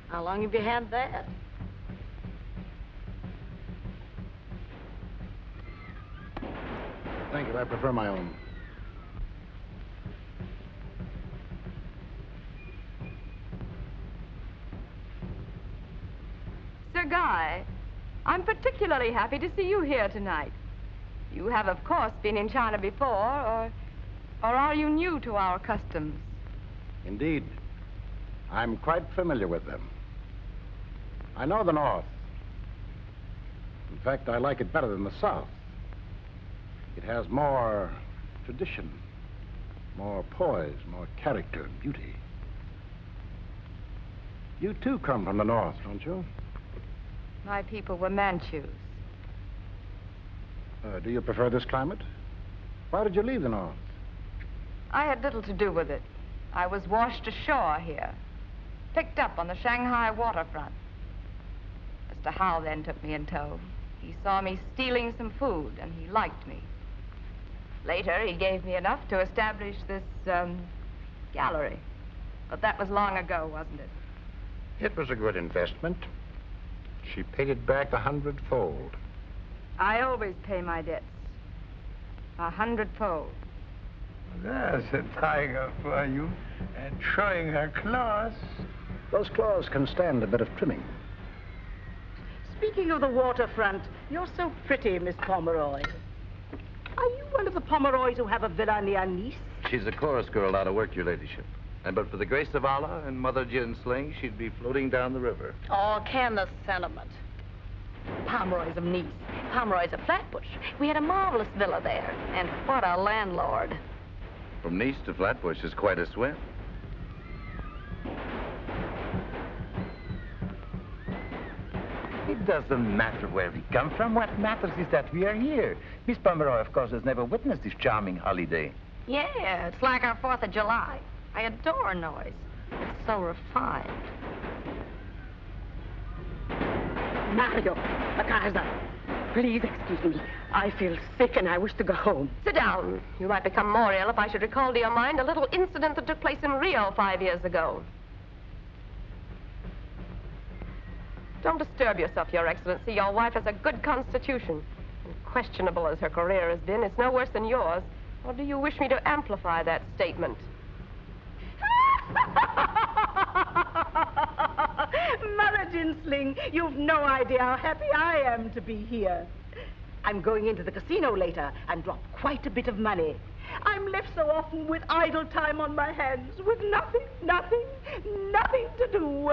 How long have you had that? Thank you. I prefer my own. Sir Guy, I'm particularly happy to see you here tonight. You have, of course, been in China before, or are you new to our customs? Indeed. I'm quite familiar with them. I know the North. In fact, I like it better than the South. It has more tradition, more poise, more character and beauty. You, too, come from the North, don't you? My people were Manchus. Do you prefer this climate? Why did you leave the North? I had little to do with it. I was washed ashore here, picked up on the Shanghai waterfront. Mr. Howe then took me in tow. He saw me stealing some food, and he liked me. Later, he gave me enough to establish this, gallery. But that was long ago, wasn't it? It was a good investment. She paid it back 100-fold. I always pay my debts. 100-fold. There's a tiger for you. And showing her claws. Those claws can stand a bit of trimming. Speaking of the waterfront, you're so pretty, Miss Pomeroy. Are you one of the Pomeroys who have a villa near Nice? She's a chorus girl out of work, your ladyship. And but for the grace of Allah and Mother Gin Sling, she'd be floating down the river. Oh, can the sentiment. Pomeroy's of Nice. Pomeroy's of Flatbush. We had a marvelous villa there. And what a landlord. From Nice to Flatbush is quite a swim. It doesn't matter where we come from. What matters is that we are here. Miss Pomeroy, of course, has never witnessed this charming holiday. Yeah, it's like our 4th of July. I adore noise. It's so refined. Mario, the Kaiser, please excuse me. I feel sick and I wish to go home. Sit down. You might become more ill if I should recall to your mind a little incident that took place in Rio 5 years ago. Don't disturb yourself, Your Excellency. Your wife has a good constitution. And questionable as her career has been, it's no worse than yours. Or do you wish me to amplify that statement? Mother Ginsling, you've no idea how happy I am to be here. I'm going into the casino later and drop quite a bit of money. I'm left so often with idle time on my hands, with nothing to do.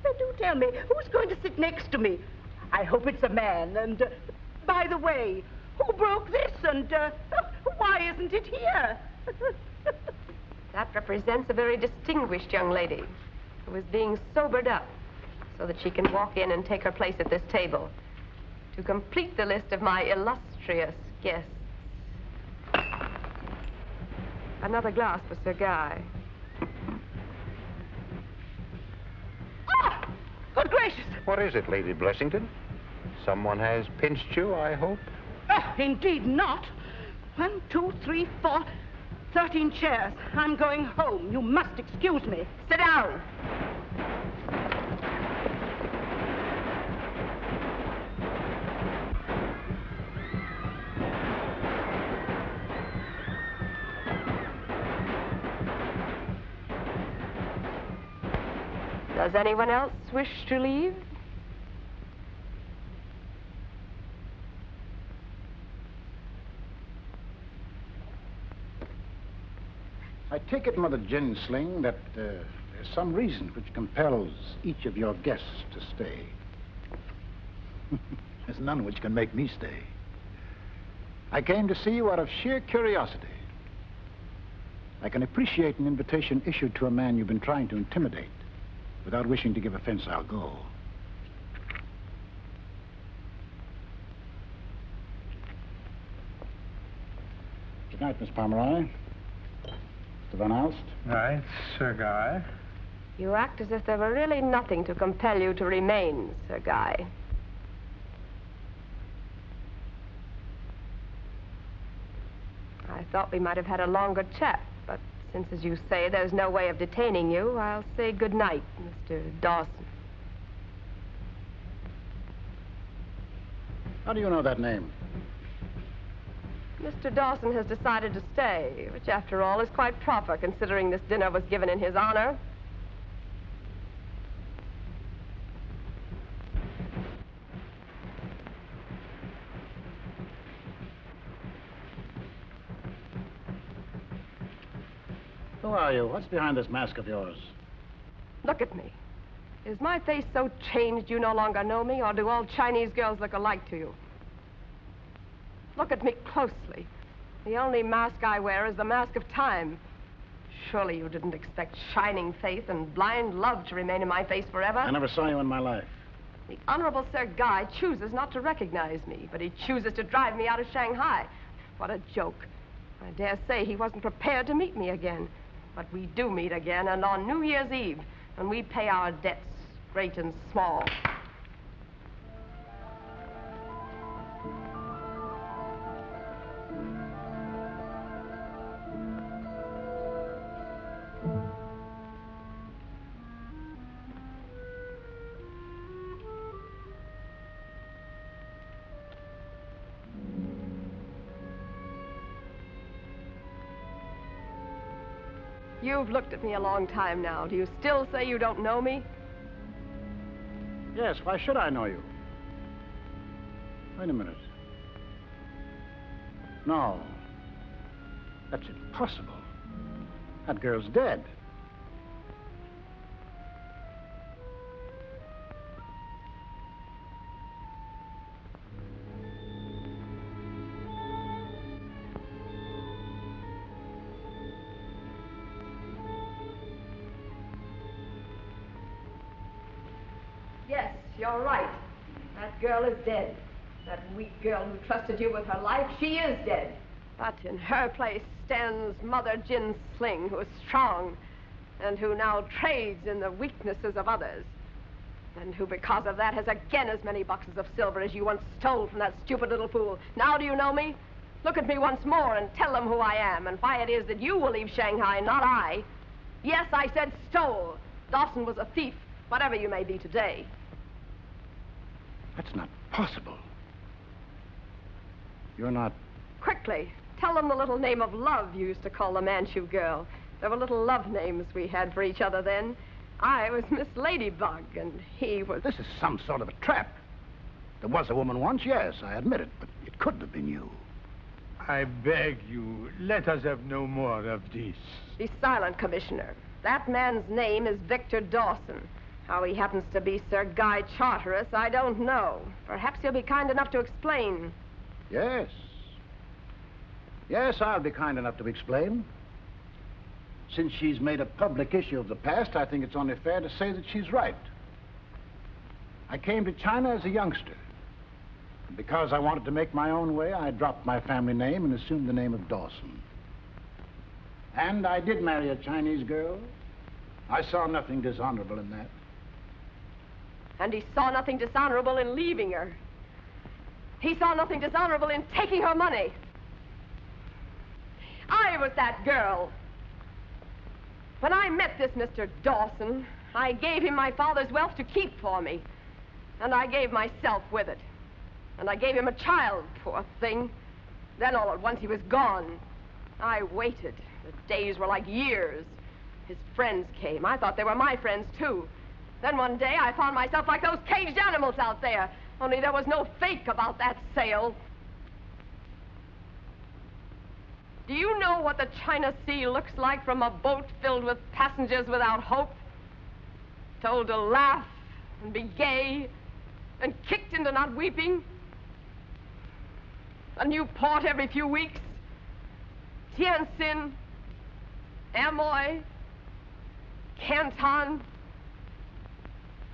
Do tell me, who's going to sit next to me? I hope it's a man. And, by the way, who broke this? And why isn't it here? That represents a very distinguished young lady who is being sobered up so that she can walk in and take her place at this table. To complete the list of my illustrious guests. Another glass for Sir Guy. Good gracious! What is it, Lady Blessington? Someone has pinched you, I hope? Indeed not. 1, 2, 3, 4, 13 chairs. I'm going home. You must excuse me. Sit down. Does anyone else wish to leave? I take it, Mother Ginsling, that there's some reason which compels each of your guests to stay. There's none which can make me stay. I came to see you out of sheer curiosity. I can appreciate an invitation issued to a man you've been trying to intimidate. Without wishing to give offense, I'll go. Good night, Miss Pomeroy. Mr. Van Alst. Right, Sir Guy. You act as if there were really nothing to compel you to remain, Sir Guy. I thought we might have had a longer chat, but since, as you say, there's no way of detaining you, I'll say good night, Mr. Dawson. How do you know that name? Mr. Dawson has decided to stay, which, after all, is quite proper, considering this dinner was given in his honor. Who are you? What's behind this mask of yours? Look at me. Is my face so changed you no longer know me, or do all Chinese girls look alike to you? Look at me closely. The only mask I wear is the mask of time. Surely you didn't expect shining faith and blind love to remain in my face forever. I never saw you in my life. The Honorable Sir Guy chooses not to recognize me, but he chooses to drive me out of Shanghai. What a joke. I dare say he wasn't prepared to meet me again. But we do meet again, and on New Year's Eve, when we pay our debts, great and small. You've looked at me a long time now. Do you still say you don't know me? Yes, why should I know you? Wait a minute. No. That's impossible. That girl's dead. Yes, you're right. That girl is dead. That weak girl who trusted you with her life, she is dead. But in her place stands Mother Jin Sling, who is strong, and who now trades in the weaknesses of others, and who, because of that, has again as many boxes of silver as you once stole from that stupid little fool. Now do you know me? Look at me once more and tell them who I am and why it is that you will leave Shanghai, not I. Yes, I said stole. Dawson was a thief, whatever you may be today. That's not possible. You're not... Quickly, tell them the little name of Love you used to call the Manchu girl. There were little love names we had for each other then. I was Miss Ladybug, and he was... This is some sort of a trap. There was a woman once, yes, I admit it, but it couldn't have been you. I beg you, let us have no more of this. Be silent, Commissioner. That man's name is Victor Dawson. How he happens to be Sir Guy Charteris, I don't know. Perhaps you'll be kind enough to explain. Yes. Yes, I'll be kind enough to explain. Since she's made a public issue of the past, I think it's only fair to say that she's right. I came to China as a youngster. And because I wanted to make my own way, I dropped my family name and assumed the name of Dawson. And I did marry a Chinese girl. I saw nothing dishonorable in that. And he saw nothing dishonorable in leaving her. He saw nothing dishonorable in taking her money. I was that girl. When I met this Mr. Dawson, I gave him my father's wealth to keep for me. And I gave myself with it. And I gave him a child, poor thing. Then all at once he was gone. I waited. The days were like years. His friends came. I thought they were my friends, too. Then one day I found myself like those caged animals out there. Only there was no fake about that sale. Do you know what the China Sea looks like from a boat filled with passengers without hope? Told to laugh and be gay and kicked into not weeping? A new port every few weeks? Tianjin, Amoy, Canton,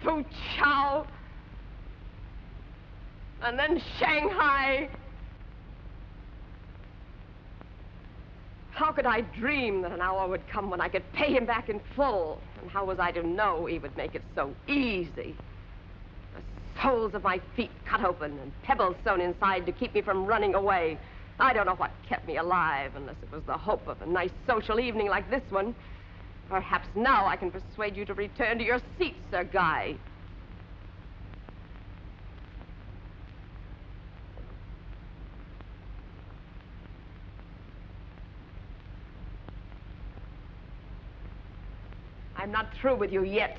Fuzhou, and then Shanghai. How could I dream that an hour would come when I could pay him back in full? And how was I to know he would make it so easy? The soles of my feet cut open and pebbles sewn inside to keep me from running away. I don't know what kept me alive, unless it was the hope of a nice social evening like this one. Perhaps now I can persuade you to return to your seat, Sir Guy. I'm not through with you yet.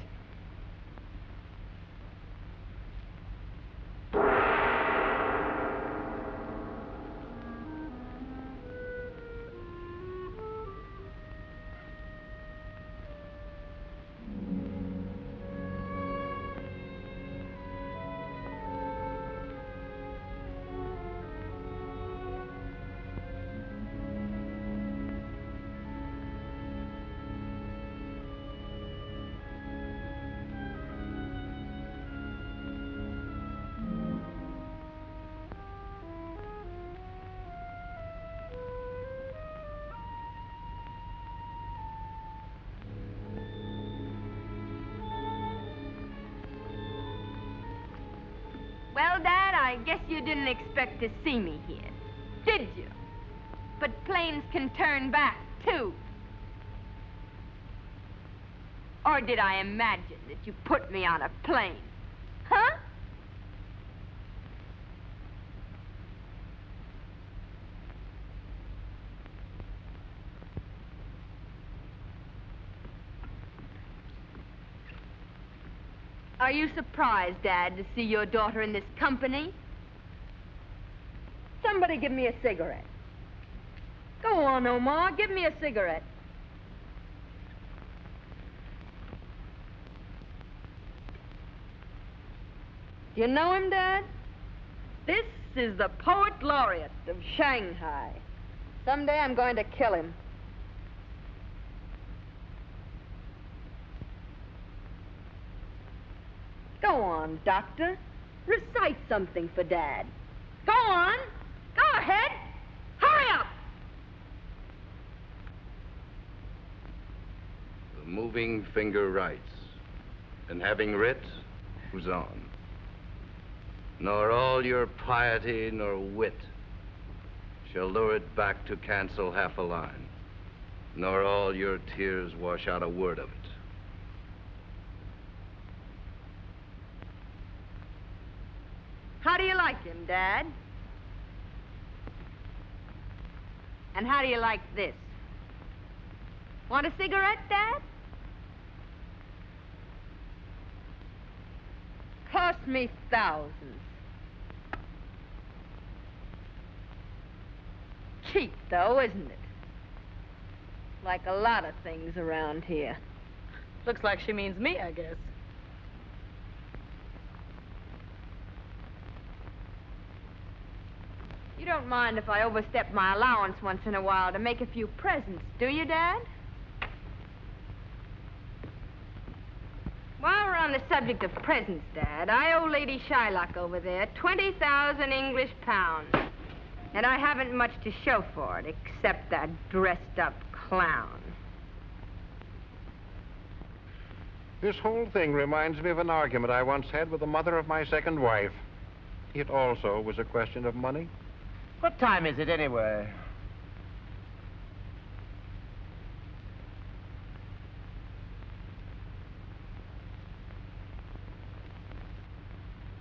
Well, Dad, I guess you didn't expect to see me here, did you? But planes can turn back, too. Or did I imagine that you put me on a plane? Huh? Are you surprised, Dad, to see your daughter in this company? Somebody give me a cigarette. Go on, Omar, give me a cigarette. You know him, Dad? This is the poet laureate of Shanghai. Someday I'm going to kill him. Go on, Doctor. Recite something for Dad. Go on. Go ahead. Hurry up. The moving finger writes, and having writ, goes on. Nor all your piety nor wit shall lure it back to cancel half a line, nor all your tears wash out a word of it. How do you like him, Dad? And how do you like this? Want a cigarette, Dad? Cost me thousands. Cheap, though, isn't it? Like a lot of things around here. Looks like she means me, I guess. You don't mind if I overstep my allowance once in a while to make a few presents, do you, Dad? While we're on the subject of presents, Dad, I owe Lady Shylock over there 20,000 English pounds. And I haven't much to show for it, except that dressed-up clown. This whole thing reminds me of an argument I once had with the mother of my second wife. It also was a question of money. What time is it, anyway?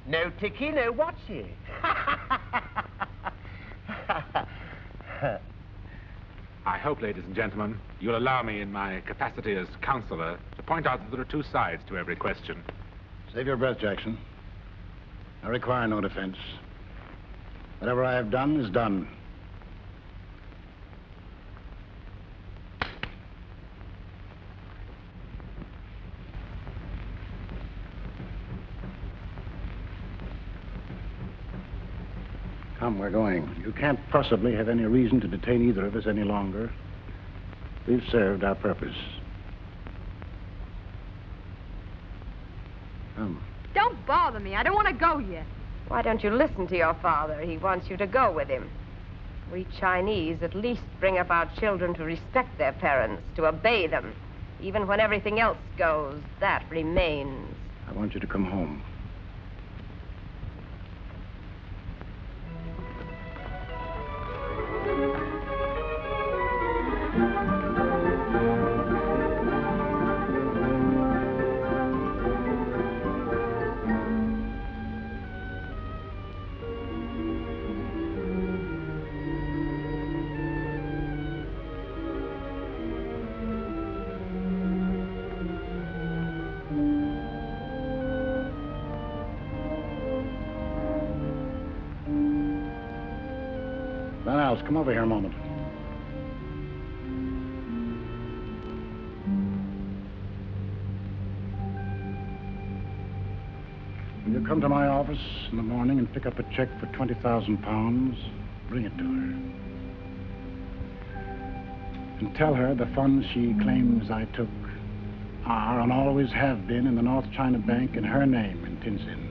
No ticky, no watchy. I hope, ladies and gentlemen, you'll allow me in my capacity as counselor to point out that there are two sides to every question. Save your breath, Jackson. I require no defense. Whatever I have done is done. Come, we're going. You can't possibly have any reason to detain either of us any longer. We've served our purpose. Come. Don't bother me. I don't want to go yet. Why don't you listen to your father? He wants you to go with him. We Chinese at least bring up our children to respect their parents, to obey them. Even when everything else goes, that remains. I want you to come home. Come over here a moment. When you come to my office in the morning and pick up a check for 20,000 pounds, bring it to her. And tell her the funds she claims I took are and always have been in the North China Bank in her name in Tianjin.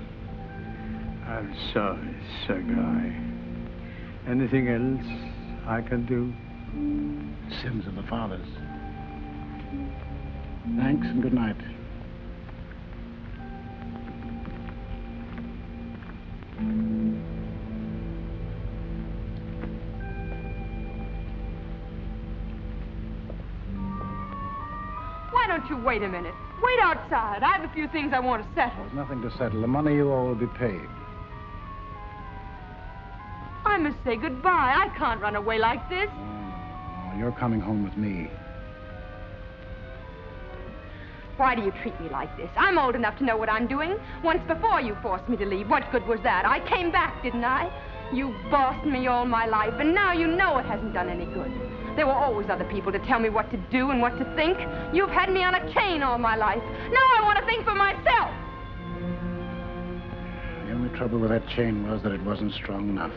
I'm sorry, Sergei. Anything else I can do? Sins of the fathers. Thanks and good night. Why don't you wait a minute? Wait outside. I have a few things I want to settle. There's nothing to settle. The money you owe will be paid. I must say goodbye. I can't run away like this. Oh, you're coming home with me. Why do you treat me like this? I'm old enough to know what I'm doing. Once before you forced me to leave. What good was that? I came back, didn't I? You bossed me all my life, and now you know it hasn't done any good. There were always other people to tell me what to do and what to think. You've had me on a chain all my life. Now I want to think for myself. The only trouble with that chain was that it wasn't strong enough.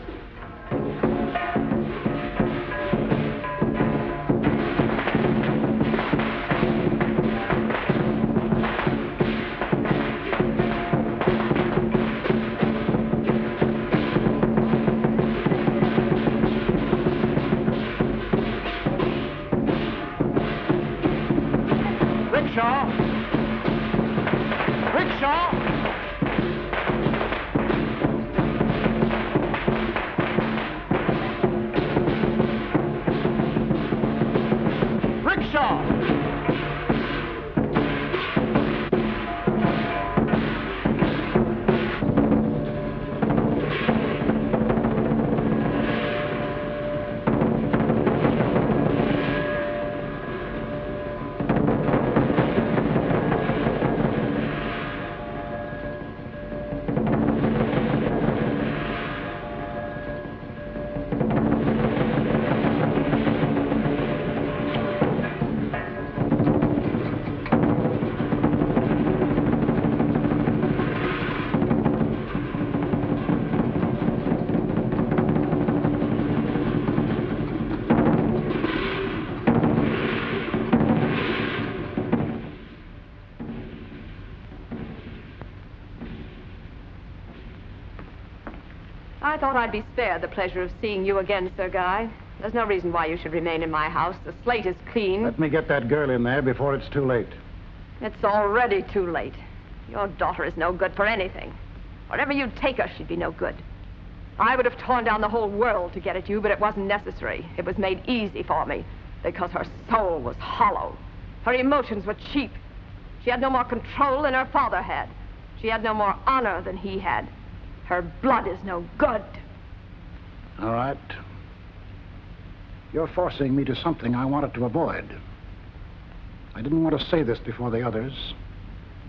I thought I'd be spared the pleasure of seeing you again, Sir Guy. There's no reason why you should remain in my house. The slate is clean. Let me get that girl in there before it's too late. It's already too late. Your daughter is no good for anything. Wherever you'd take her, she'd be no good. I would have torn down the whole world to get at you, but it wasn't necessary. It was made easy for me because her soul was hollow. Her emotions were cheap. She had no more control than her father had. She had no more honor than he had. Her blood is no good. All right. You're forcing me to something I wanted to avoid. I didn't want to say this before the others.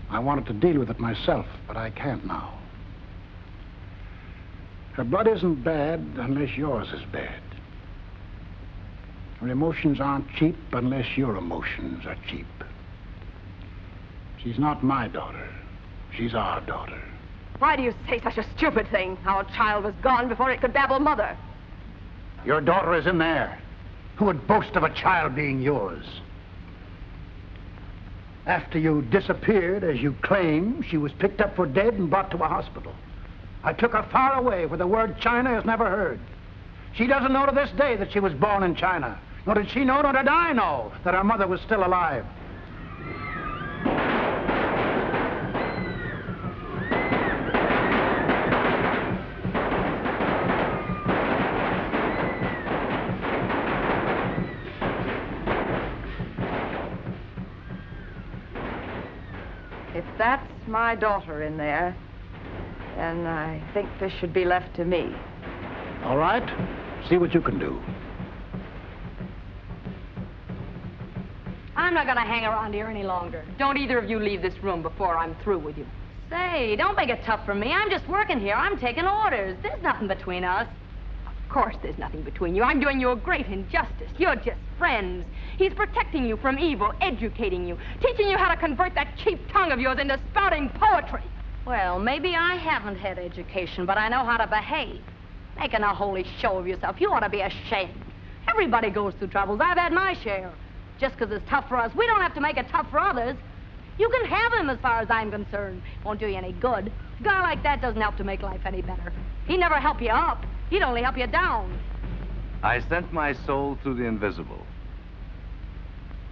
I wanted to deal with it myself, but I can't now. Her blood isn't bad unless yours is bad. Her emotions aren't cheap unless your emotions are cheap. She's not my daughter. She's our daughter. Why do you say such a stupid thing? Our child was gone before it could babble mother. Your daughter is in there. Who would boast of a child being yours? After you disappeared, as you claim, she was picked up for dead and brought to a hospital. I took her far away where the word China is never heard. She doesn't know to this day that she was born in China. Nor did she know, nor did I know, that her mother was still alive. If that's my daughter in there, then I think this should be left to me. All right. See what you can do. I'm not going to hang around here any longer. Don't either of you leave this room before I'm through with you. Say, don't make it tough for me. I'm just working here. I'm taking orders. There's nothing between us. Of course there's nothing between you. I'm doing you a great injustice. You're just friends. He's protecting you from evil, educating you, teaching you how to convert that cheap tongue of yours into spouting poetry. Well, maybe I haven't had education, but I know how to behave. Making a holy show of yourself. You ought to be ashamed. Everybody goes through troubles. I've had my share. Just because it's tough for us, we don't have to make it tough for others. You can have him as far as I'm concerned. Won't do you any good. A guy like that doesn't help to make life any better. He'd never help you up. He'd only help you down. I sent my soul through the invisible.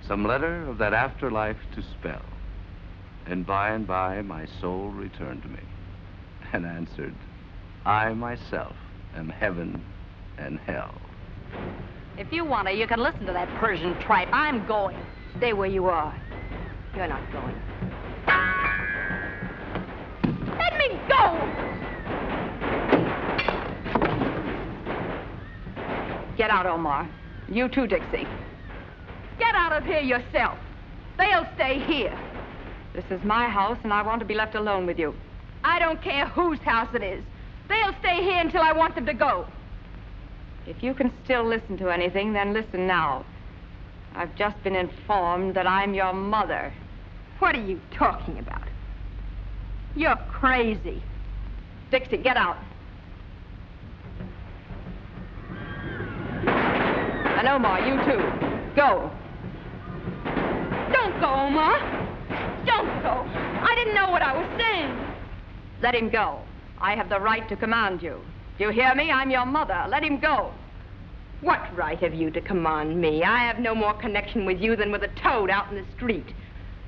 Some letter of that afterlife to spell. And by my soul returned to me and answered, I myself am heaven and hell. If you want to, you can listen to that Persian tripe. I'm going. Stay where you are. You're not going. Let me go! Get out, Omar. You too, Dixie. Get out of here yourself. They'll stay here. This is my house, and I want to be left alone with you. I don't care whose house it is. They'll stay here until I want them to go. If you can still listen to anything, then listen now. I've just been informed that I'm your mother. What are you talking about? You're crazy. Dixie, get out. And Omar, you too. Go. Don't go, Omar. Don't go. I didn't know what I was saying. Let him go. I have the right to command you. Do you hear me? I'm your mother. Let him go. What right have you to command me? I have no more connection with you than with a toad out in the street.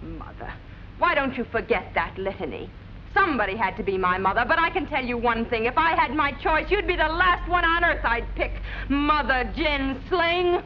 Mother, why don't you forget that litany? Somebody had to be my mother, but I can tell you one thing. If I had my choice, you'd be the last one on earth I'd pick. Mother Gin Sling.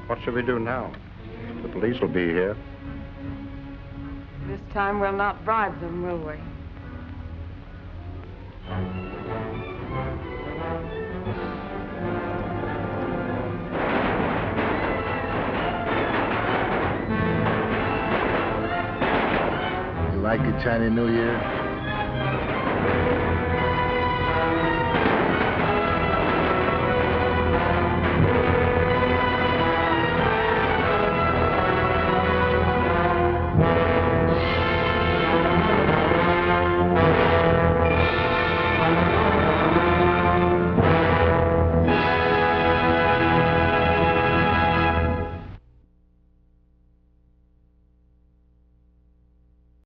What shall we do now? The police will be here. This time we'll not bribe them, will we? You like your Chinese New Year?